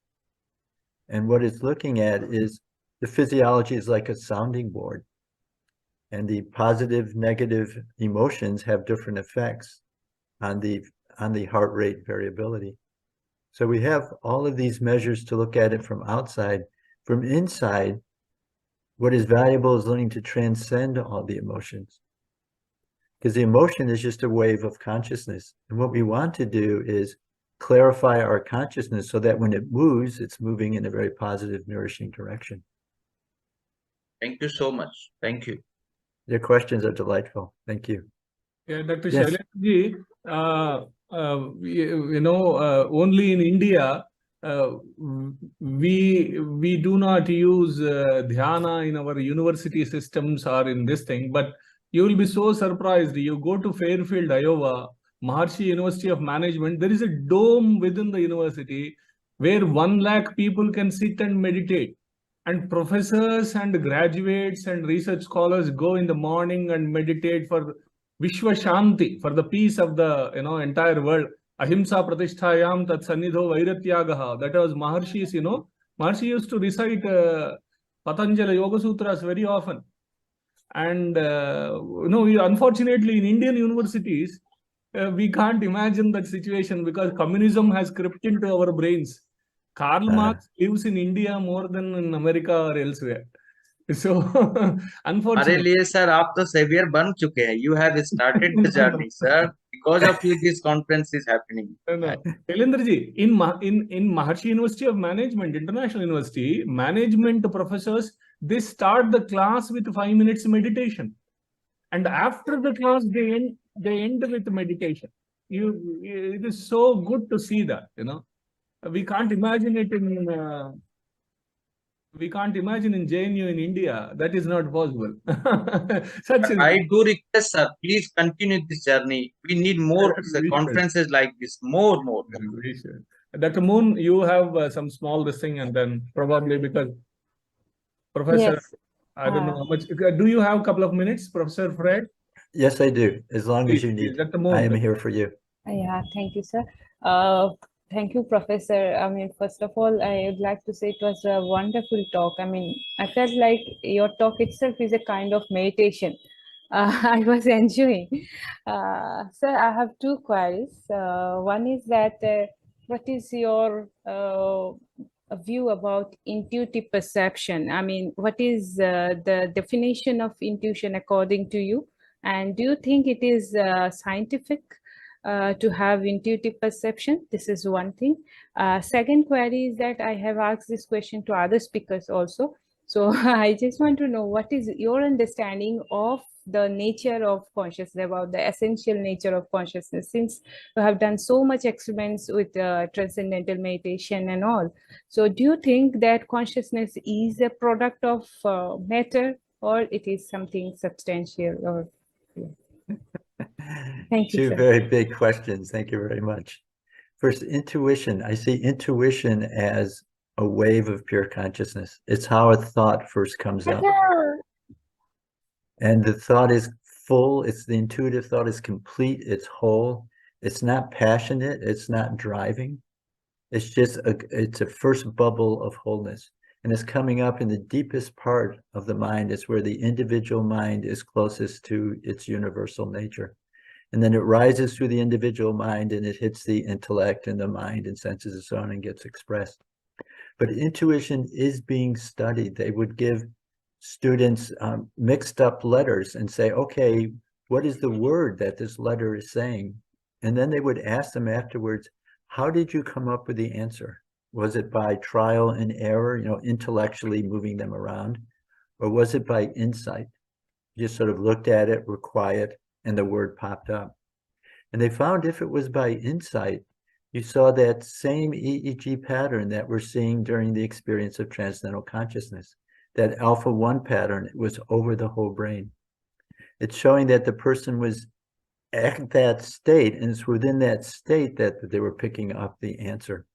And what it's looking at is the physiology is like a sounding board. And the positive, negative emotions have different effects on the heart rate variability. So we have all of these measures to look at it from outside. From inside, what is valuable is learning to transcend all the emotions. Because the emotion is just a wave of consciousness. And what we want to do is clarify our consciousness so that when it moves, it's moving in a very positive, nourishing direction. Thank you so much. Thank you. Your questions are delightful. Thank you. Yeah, Dr. Yes. Shailendraji, only in India, we do not use dhyana in our university systems or in this thing, but you will be so surprised. You go to Fairfield, Iowa, Maharshi University of Management, there is a dome within the university where 1 lakh people can sit and meditate. And professors and graduates and research scholars go in the morning and meditate for Vishwa Shanti, for the peace of the entire world. Ahimsa pratisthayam tat sannidho vairatyagaha. That was Maharshi's, Maharshi used to recite Patanjali Yoga Sutras very often. And, unfortunately in Indian universities, we can't imagine that situation because communism has crept into our brains. Karl Marx lives in India more than in America or elsewhere. So, हमारे unfortunately. लिए sir आप तो saviour बन चुके हैं. You have started the journey, sir. Because of you, this conference is happening. No. Shailendraji, in Maharshi University of Management, International University, management professors, they start the class with 5 minutes meditation. And after the class, they end with meditation. It is so good to see that, We can't imagine it in... we can't imagine in JNU in India. That is not possible. I do request, sir, please continue this journey. We need more conferences like this. More. We should. Dr. Moon, you have some small this thing, and then probably because Professor, Yes. I don't know how much. Do you have a couple of minutes, Professor Fred? Yes, I do. As long as you need. Dr. Moon. I am here for you. Yeah, thank you, sir. Thank you, Professor. I mean, first of all, I would like to say it was a wonderful talk. I mean, I felt like your talk itself is a kind of meditation. I was enjoying. Sir, I have 2 queries. One is that what is your view about intuitive perception? I mean, what is the definition of intuition according to you? And do you think it is scientific to have intuitive perception? This is one thing. Second query is that I have asked this question to other speakers also. So I just want to know what is your understanding of the nature of consciousness, about the essential nature of consciousness, since you have done so much experiments with transcendental meditation and all. So do you think that consciousness is a product of matter, or it is something substantial? Or Thank you, 2 sir. very big questions. Thank you very much. First, intuition. I see intuition as a wave of pure consciousness. It's how a thought first comes up. And the thought is full. The intuitive thought is complete. It's whole. It's not passionate. It's not driving. It's just it's a first bubble of wholeness. And it's coming up in the deepest part of the mind. It's where the individual mind is closest to its universal nature. And then it rises through the individual mind and it hits the intellect and the mind and senses and so on and gets expressed. But intuition is being studied. They would give students mixed up letters and say, okay, what is the word that this letter is saying? And then they would ask them afterwards, how did you come up with the answer? Was it by trial and error, intellectually moving them around? Or was it by insight? You just sort of looked at it, were quiet, and the word popped up. And they found if it was by insight, you saw that same EEG pattern that we're seeing during the experience of transcendental consciousness. That alpha 1 pattern was over the whole brain. It's showing that the person was at that state, and it's within that state that they were picking up the answer.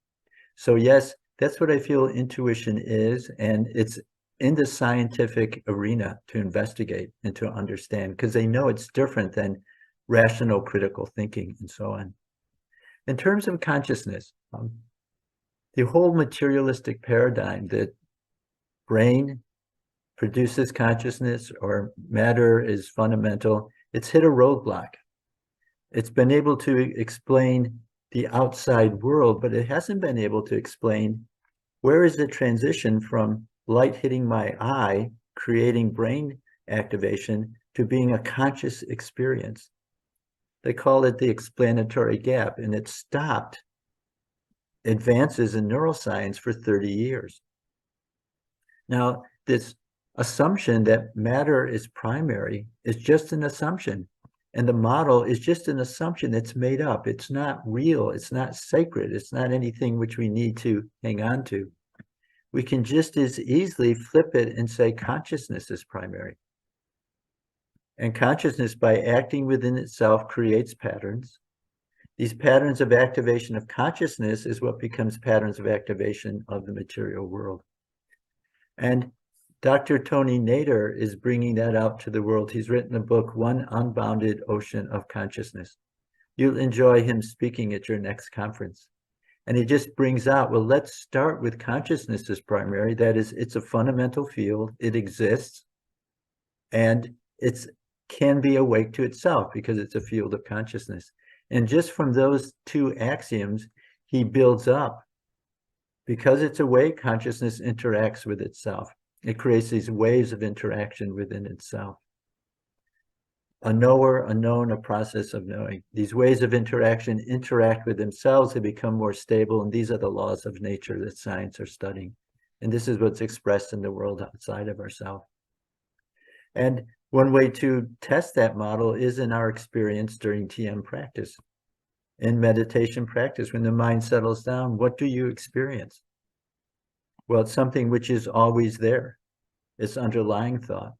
So yes, that's what I feel intuition is, and it's in the scientific arena to investigate and to understand, because they know it's different than rational critical thinking and so on. In terms of consciousness, the whole materialistic paradigm that brain produces consciousness or matter is fundamental, it's hit a roadblock. It's been able to explain the outside world, but it hasn't been able to explain where is the transition from light hitting my eye, creating brain activation, to being a conscious experience. They call it the explanatory gap, and it stopped advances in neuroscience for 30 years. Now, this assumption that matter is primary is just an assumption. And the model is just an assumption that's made up. It's not real. It's not sacred. It's not anything which we need to hang on to. We can just as easily flip it and say consciousness is primary. And consciousness, by acting within itself, creates patterns. These patterns of activation of consciousness is what becomes patterns of activation of the material world. And Dr. Tony Nader is bringing that out to the world. He's written a book, One Unbounded Ocean of Consciousness. You'll enjoy him speaking at your next conference. And he just brings out, well, let's start with consciousness as primary. That is, it's a fundamental field. It exists. And it can be awake to itself because it's a field of consciousness. And just from those two axioms, he builds up. Because it's awake, consciousness interacts with itself. It creates these waves of interaction within itself. A knower, a known, a process of knowing. These ways of interaction interact with themselves, they become more stable, and these are the laws of nature that science are studying. And this is what's expressed in the world outside of ourselves. And one way to test that model is in our experience during TM practice. In meditation practice, when the mind settles down, what do you experience? Well, it's something which is always there. It's underlying thought.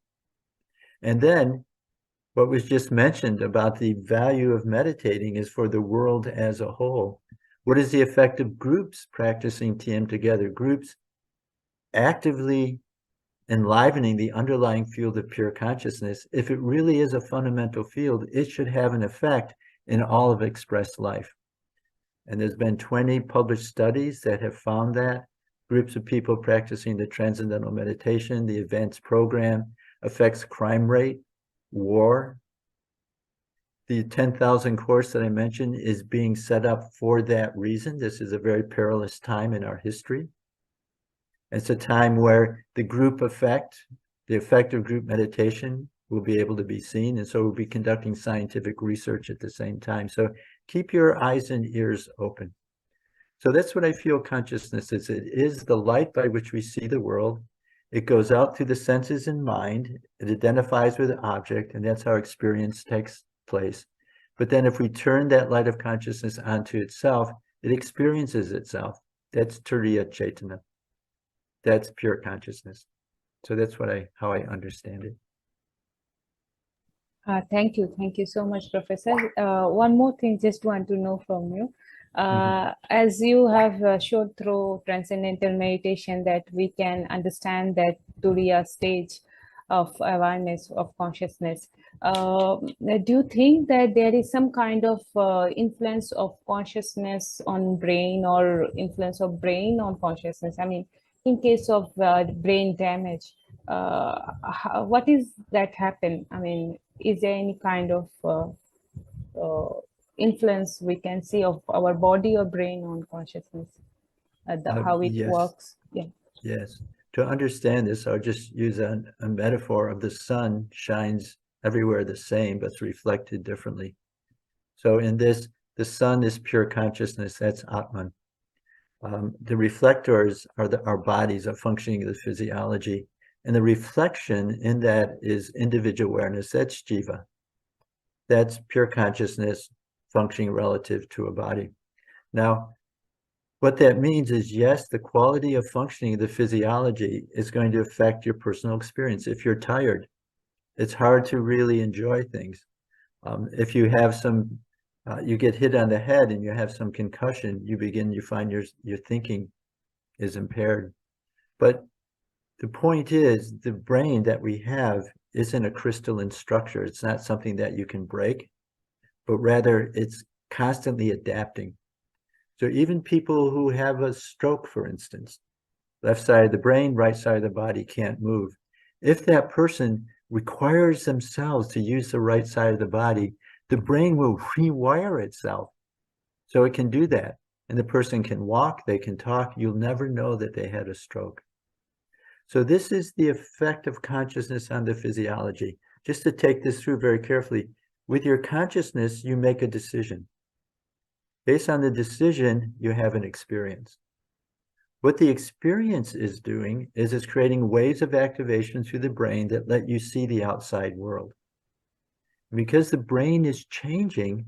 And then what was just mentioned about the value of meditating is for the world as a whole. What is the effect of groups practicing TM together? Groups actively enlivening the underlying field of pure consciousness. If it really is a fundamental field, it should have an effect in all of expressed life. And there's been 20 published studies that have found that. Groups of people practicing the transcendental meditation, the advanced program, affects crime rate, war. The 10,000 course that I mentioned is being set up for that reason. This is a very perilous time in our history. It's a time where the group effect, the effect of group meditation will be able to be seen. And so we'll be conducting scientific research at the same time. So keep your eyes and ears open. So that's what I feel consciousness is. It is the light by which we see the world. It goes out through the senses and mind. It identifies with an object, and that's how experience takes place. But then if we turn that light of consciousness onto itself, it experiences itself. That's Turiya Chaitana. That's pure consciousness. So that's how I understand it. Thank you. Thank you so much, Professor. One more thing, just want to know from you. As you have showed through transcendental meditation that we can understand that Turiya stage of awareness of consciousness. Do you think that there is some kind of influence of consciousness on brain or influence of brain on consciousness? I mean, in case of brain damage, what is that happen? I mean, is there any kind of influence we can see of our body or brain on consciousness, how it Yes. works? Yeah. Yes. To understand this, I'll just use a metaphor of the sun shines everywhere the same, but it's reflected differently. So in this, the sun is pure consciousness, that's Atman. The reflectors are our bodies, are functioning of the physiology. And the reflection in that is individual awareness, that's Jiva. That's pure consciousness functioning relative to a body. Now, what that means is, yes, the quality of functioning of the physiology is going to affect your personal experience. If you're tired, it's hard to really enjoy things. If you have some, you get hit on the head and you have some concussion, you find your thinking is impaired. But the point is, the brain that we have isn't a crystalline structure. It's not something that you can break, but rather it's constantly adapting. So even people who have a stroke, for instance, left side of the brain, right side of the body can't move. If that person requires themselves to use the right side of the body, the brain will rewire itself so it can do that. And the person can walk, they can talk. You'll never know that they had a stroke. So this is the effect of consciousness on the physiology. Just to take this through very carefully, with your consciousness, you make a decision. Based on the decision, you have an experience. What the experience is doing is it's creating waves of activation through the brain that let you see the outside world. Because the brain is changing,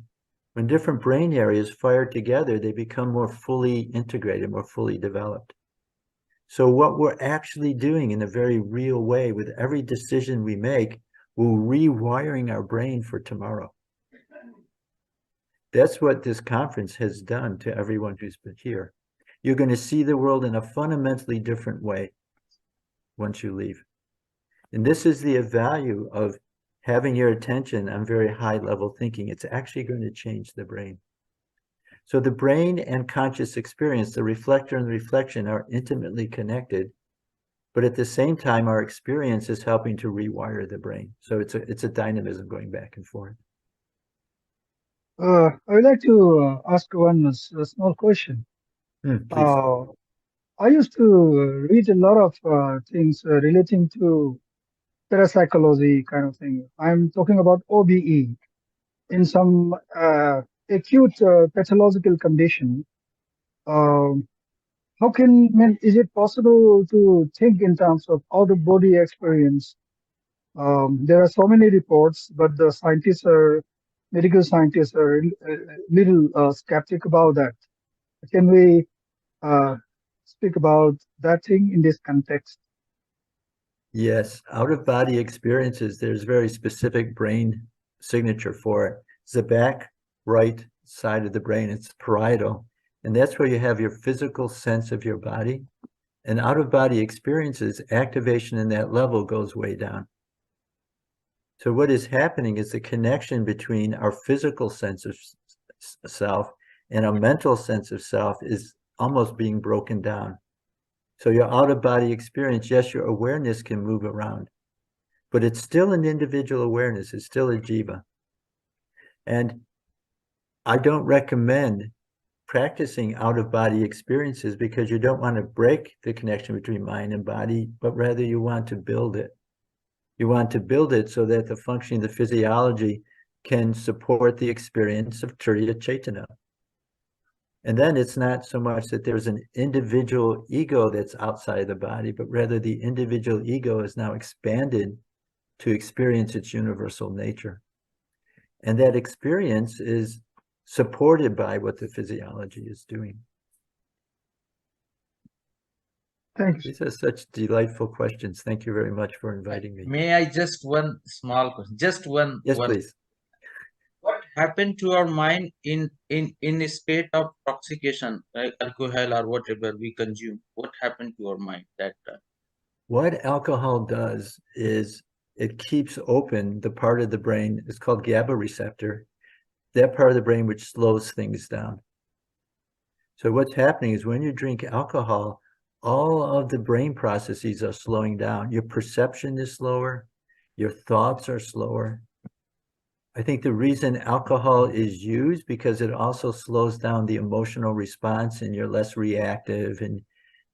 when different brain areas fire together, they become more fully integrated, more fully developed. So what we're actually doing in a very real way with every decision we make, we're rewiring our brain for tomorrow. That's what this conference has done to everyone who's been here. You're going to see the world in a fundamentally different way once you leave. And this is the value of having your attention on very high level thinking. It's actually going to change the brain. So the brain and conscious experience, the reflector and the reflection, are intimately connected, but at the same time, our experience is helping to rewire the brain. So it's a dynamism going back and forth. I would like to ask one small question. Please. I used to read a lot of things relating to parapsychology kind of thing. I'm talking about OBE. In some acute pathological condition, is it possible to think in terms of out-of-body experience? There are so many reports, but the medical scientists are a little skeptic about that. Can we speak about that thing in this context? Yes, out-of-body experiences, there's very specific brain signature for it. It's the back right side of the brain, it's parietal, and that's where you have your physical sense of your body. And out-of-body experiences, activation in that level goes way down. So what is happening is the connection between our physical sense of self and a mental sense of self is almost being broken down. So your out-of-body experience, yes, your awareness can move around, but it's still an individual awareness. It's still a jiva. And I don't recommend practicing out-of-body experiences because you don't want to break the connection between mind and body, but rather you want to build it. You want to build it so that the functioning of the physiology can support the experience of Turiya Chaitanya. And then it's not so much that there's an individual ego that's outside the body, but rather the individual ego is now expanded to experience its universal nature. And that experience is supported by what the physiology is doing. Thank you. These are such delightful questions. Thank you very much for inviting me. May I just one small question? Just one. Yes, one. please. What happened to our mind in a state of intoxication, like alcohol or whatever we consume? What happened to our mind that time? What alcohol does is it keeps open the part of the brain, it's called GABA receptor, that part of the brain which slows things down. So what's happening is when you drink alcohol, all of the brain processes are slowing down. Your perception is slower, your thoughts are slower. I think the reason alcohol is used because it also slows down the emotional response and you're less reactive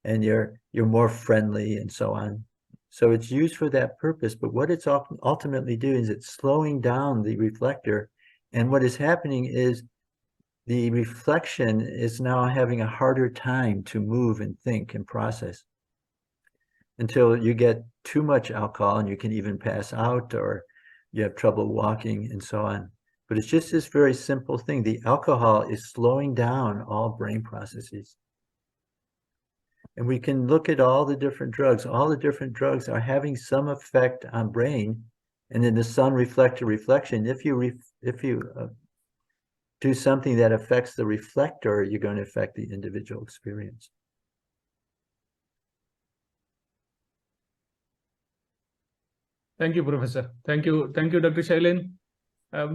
and you're more friendly and so on. So it's used for that purpose, but what it's ultimately doing is it's slowing down the reflector. And what is happening is the reflection is now having a harder time to move and think and process until you get too much alcohol and you can even pass out or you have trouble walking and so on. But it's just this very simple thing. The alcohol is slowing down all brain processes. And we can look at all the different drugs. All the different drugs are having some effect on brain. And in the sun reflector reflection, if you do something that affects the reflector, you're going to affect the individual experience. Thank you, Professor. Thank you, Dr. Shailin.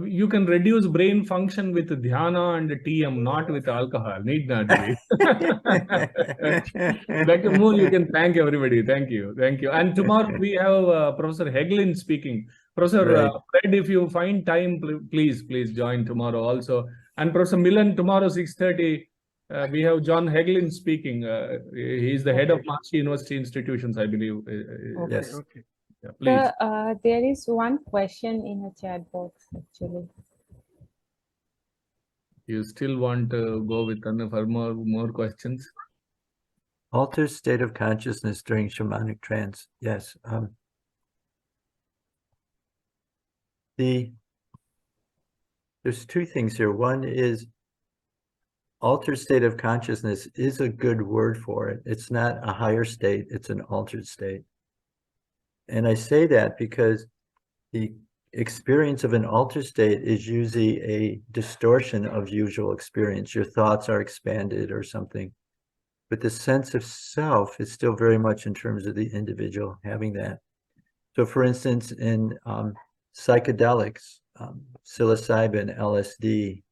You can reduce brain function with dhyana and TM, not with alcohol. Need not be. Dr. Moon, you can thank everybody. Thank you. And tomorrow we have Professor Heglin speaking. Professor Right. Fred, if you find time, please join tomorrow also. And Professor Millen, tomorrow 6:30, we have John Heglin speaking. He is the head of Mahasi University Institutions, I believe. Yes. Okay. Yeah, please. There is one question in the chat box actually. You still want to go with for more questions? Altered state of consciousness during shamanic trance. Yes. There's two things here. One is altered state of consciousness is a good word for it. It's not a higher state, it's an altered state. And I say that because the experience of an altered state is usually a distortion of usual experience. Your thoughts are expanded or something. But the sense of self is still very much in terms of the individual having that. So for instance, in psychedelics, psilocybin, LSD,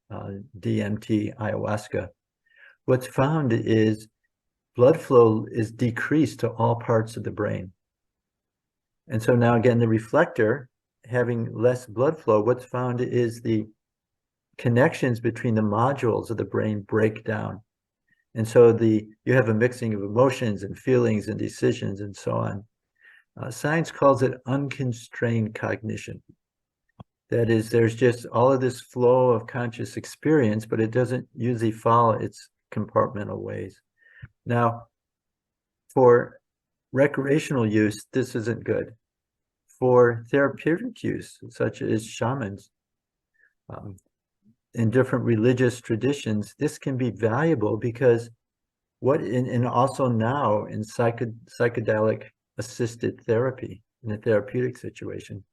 DMT, ayahuasca, what's found is blood flow is decreased to all parts of the brain. And so now again, the reflector having less blood flow, what's found is the connections between the modules of the brain break down. And so you have a mixing of emotions and feelings and decisions and so on. Science calls it unconstrained cognition. That is, there's just all of this flow of conscious experience, but it doesn't usually follow its compartmental ways. Now, for recreational use, this isn't good. For therapeutic use, such as shamans, in different religious traditions, this can be valuable because and also now in psychedelic assisted therapy in a therapeutic situation,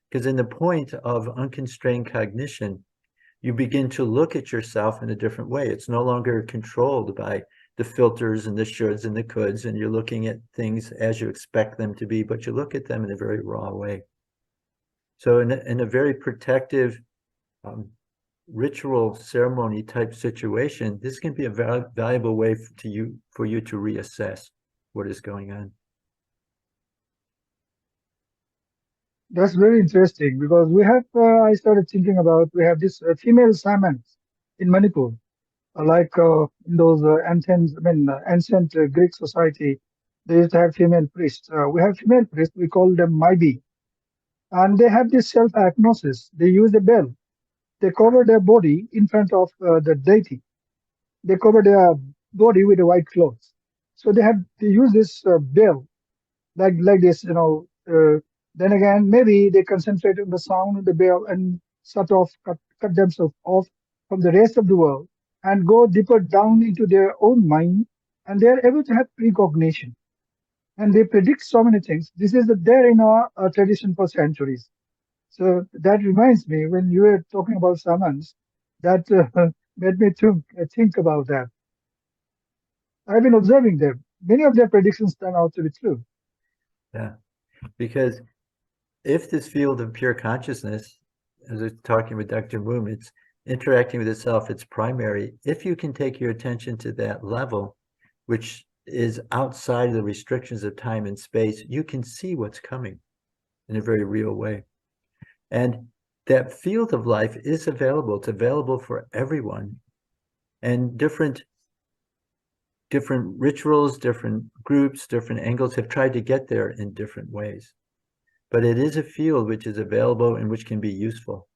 because in the point of unconstrained cognition, you begin to look at yourself in a different way. It's no longer controlled by the filters and the shoulds and the coulds, and you're looking at things as you expect them to be, but you look at them in a very raw way. So in a very protective ritual ceremony type situation, this can be a valuable way for you to reassess what is going on. That's very interesting because we have, I started thinking about, we have this female shamans in Manipur, like in those ancient Greek society, they used to have female priests. We have female priests, we call them Maibi. And they have this self-agnosis. They use a bell. They cover their body in front of the deity. They cover their body with a white cloth. So they use this bell like this, then again, maybe they concentrate on the sound of the bell and sort of cut themselves off from the rest of the world and go deeper down into their own mind, and they are able to have precognition. And they predict so many things. This is there in our tradition for centuries. So that reminds me, when you were talking about shamans, that made me think about that. I've been observing them. Many of their predictions turn out to be true. Yeah, because if this field of pure consciousness, as I was talking with Dr. Moom, it's interacting with itself, it's primary. If you can take your attention to that level, which is outside of the restrictions of time and space, you can see what's coming in a very real way. And that field of life is available. It's available for everyone. And different rituals, different groups, different angles have tried to get there in different ways. But it is a field which is available and which can be useful.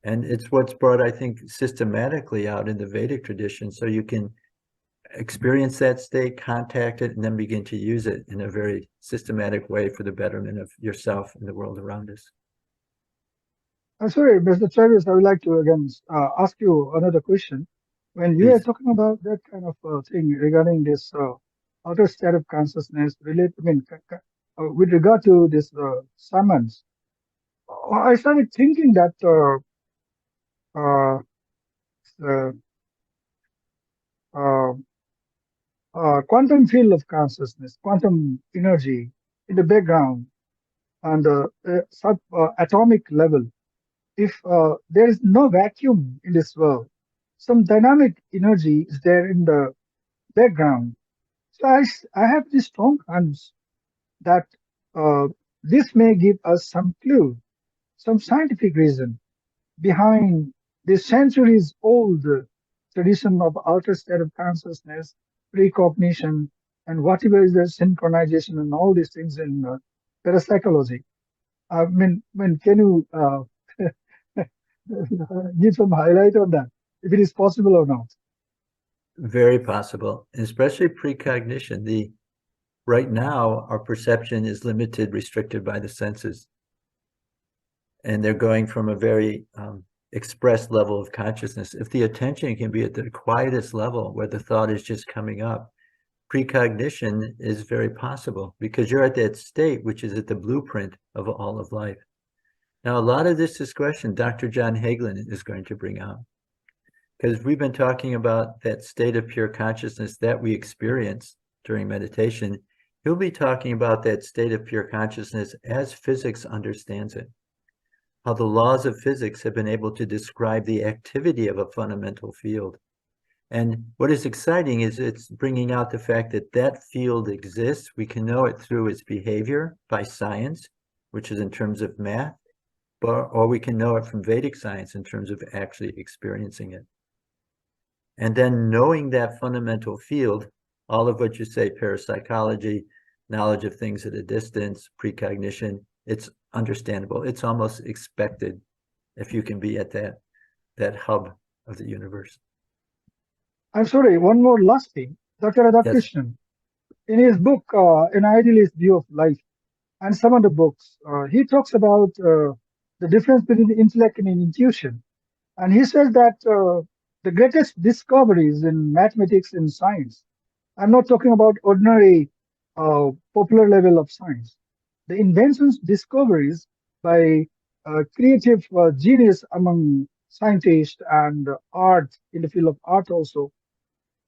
And it's what's brought, I think, systematically out in the Vedic tradition. So you can experience that state, contact it, and then begin to use it in a very systematic way for the betterment of yourself and the world around us. I'm sorry, Mr. Travis, I would like to again ask you another question. When you are Please. talking about that kind of thing regarding this outer state of consciousness, with regard to this summons, I started thinking that uh, uh, uh, quantum field of consciousness, quantum energy in the background and atomic level. If there is no vacuum in this world, some dynamic energy is there in the background. So I have this strong hunch that uh, this may give us some clue, some scientific reason behind this centuries old tradition of outer state of consciousness, precognition, and whatever is the synchronization and all these things in parapsychology. Can you give some highlight on that, if it is possible or not? Very possible, especially precognition. Right now, our perception is limited, restricted by the senses. And they're going from a very expressed level of consciousness. If the attention can be at the quietest level where the thought is just coming up, precognition is very possible because you're at that state, which is at the blueprint of all of life. Now, a lot of this discussion, Dr. John Hagelin is going to bring out, because we've been talking about that state of pure consciousness that we experience during meditation. He'll be talking about that state of pure consciousness as physics understands it, how the laws of physics have been able to describe the activity of a fundamental field. And what is exciting is it's bringing out the fact that that field exists. We can know it through its behavior by science, which is in terms of math, or we can know it from Vedic science in terms of actually experiencing it. And then knowing that fundamental field, all of what you say, parapsychology, knowledge of things at a distance, precognition, it's understandable. It's almost expected if you can be at that hub of the universe. I'm sorry, one more last thing. Dr. Radhakrishnan, in his book, An Idealist View of Life, and some other books, he talks about the difference between intellect and intuition. And he says that the greatest discoveries in mathematics and science, I'm not talking about ordinary popular level of science, the inventions, discoveries by creative genius among scientists and art, in the field of art also,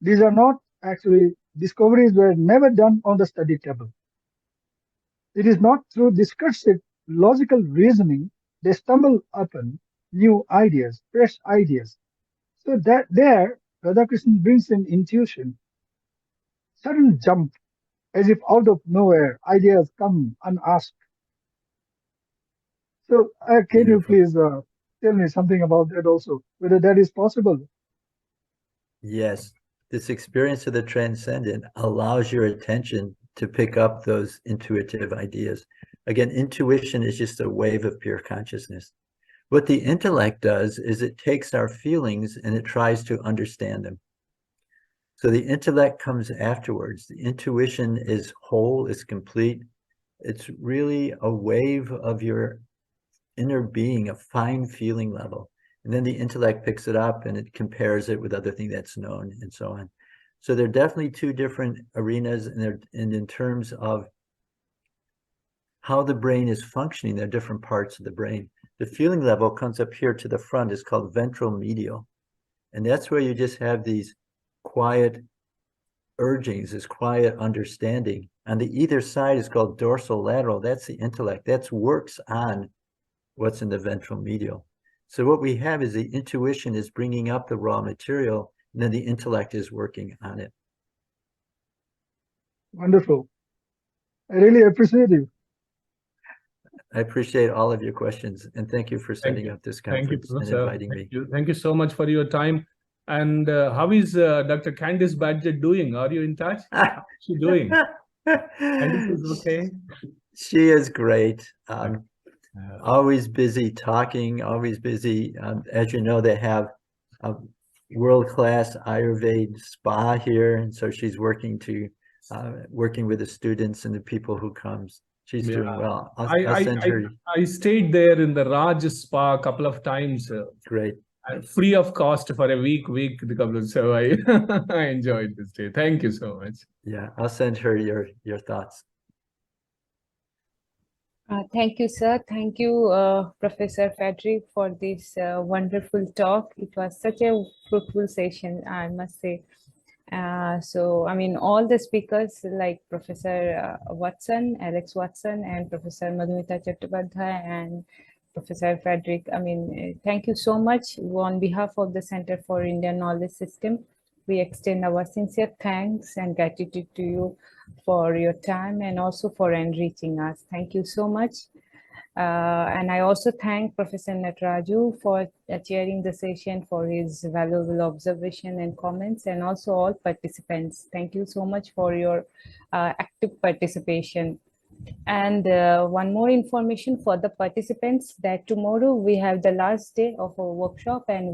these are not actually discoveries were never done on the study table. It is not through discursive logical reasoning they stumble upon new ideas, fresh ideas. So that there, Radhakrishnan brings in intuition, sudden jump, as if out of nowhere, ideas come unasked. So can you Beautiful. please tell me something about that also, whether that is possible? Yes, this experience of the transcendent allows your attention to pick up those intuitive ideas. Again, intuition is just a wave of pure consciousness. What the intellect does is it takes our feelings and it tries to understand them. So the intellect comes afterwards. The intuition is whole, it's complete. It's really a wave of your inner being, a fine feeling level. And then the intellect picks it up and it compares it with other things that's known and so on. So they're definitely two different arenas, and in terms of how the brain is functioning, they're different parts of the brain. The feeling level comes up here to the front, is called ventral medial. And that's where you just have these quiet urgings, this quiet understanding. On the either side is called dorsal lateral. That's the intellect. That's works on what's in the ventral medial. So what we have is the intuition is bringing up the raw material, and then the intellect is working on it. Wonderful. I really appreciate you. I appreciate all of your questions, and thank you for setting up this conference and inviting me. Thank you so much for your time. And how is Dr. Candice Badger doing? Are you in touch? How's she doing? Candice is okay? She is great. Always busy talking, always busy. As you know, they have a world-class Ayurveda spa here, and so she's working with the students and the people who comes. She's doing well. I'll I send her. I stayed there in the Raj Spa a couple of times, Great. free of cost for a week. So I I enjoyed this day. Thank you so much. Yeah, I'll send her your thoughts. Thank you, sir. Thank you, Professor Frederick, for this wonderful talk. It was such a fruitful session, I must say. So, I mean, all the speakers like Professor Watson, Alex Watson, and Professor Madhumita Chattopadhyay and Professor Frederick, I mean, thank you so much. On behalf of the Center for Indian Knowledge System, we extend our sincere thanks and gratitude to you for your time and also for enriching us. Thank you so much. And I also thank Professor Nataraju for chairing the session, for his valuable observation and comments, and also all participants. Thank you so much for your active participation. And one more information for the participants, that tomorrow we have the last day of our workshop, and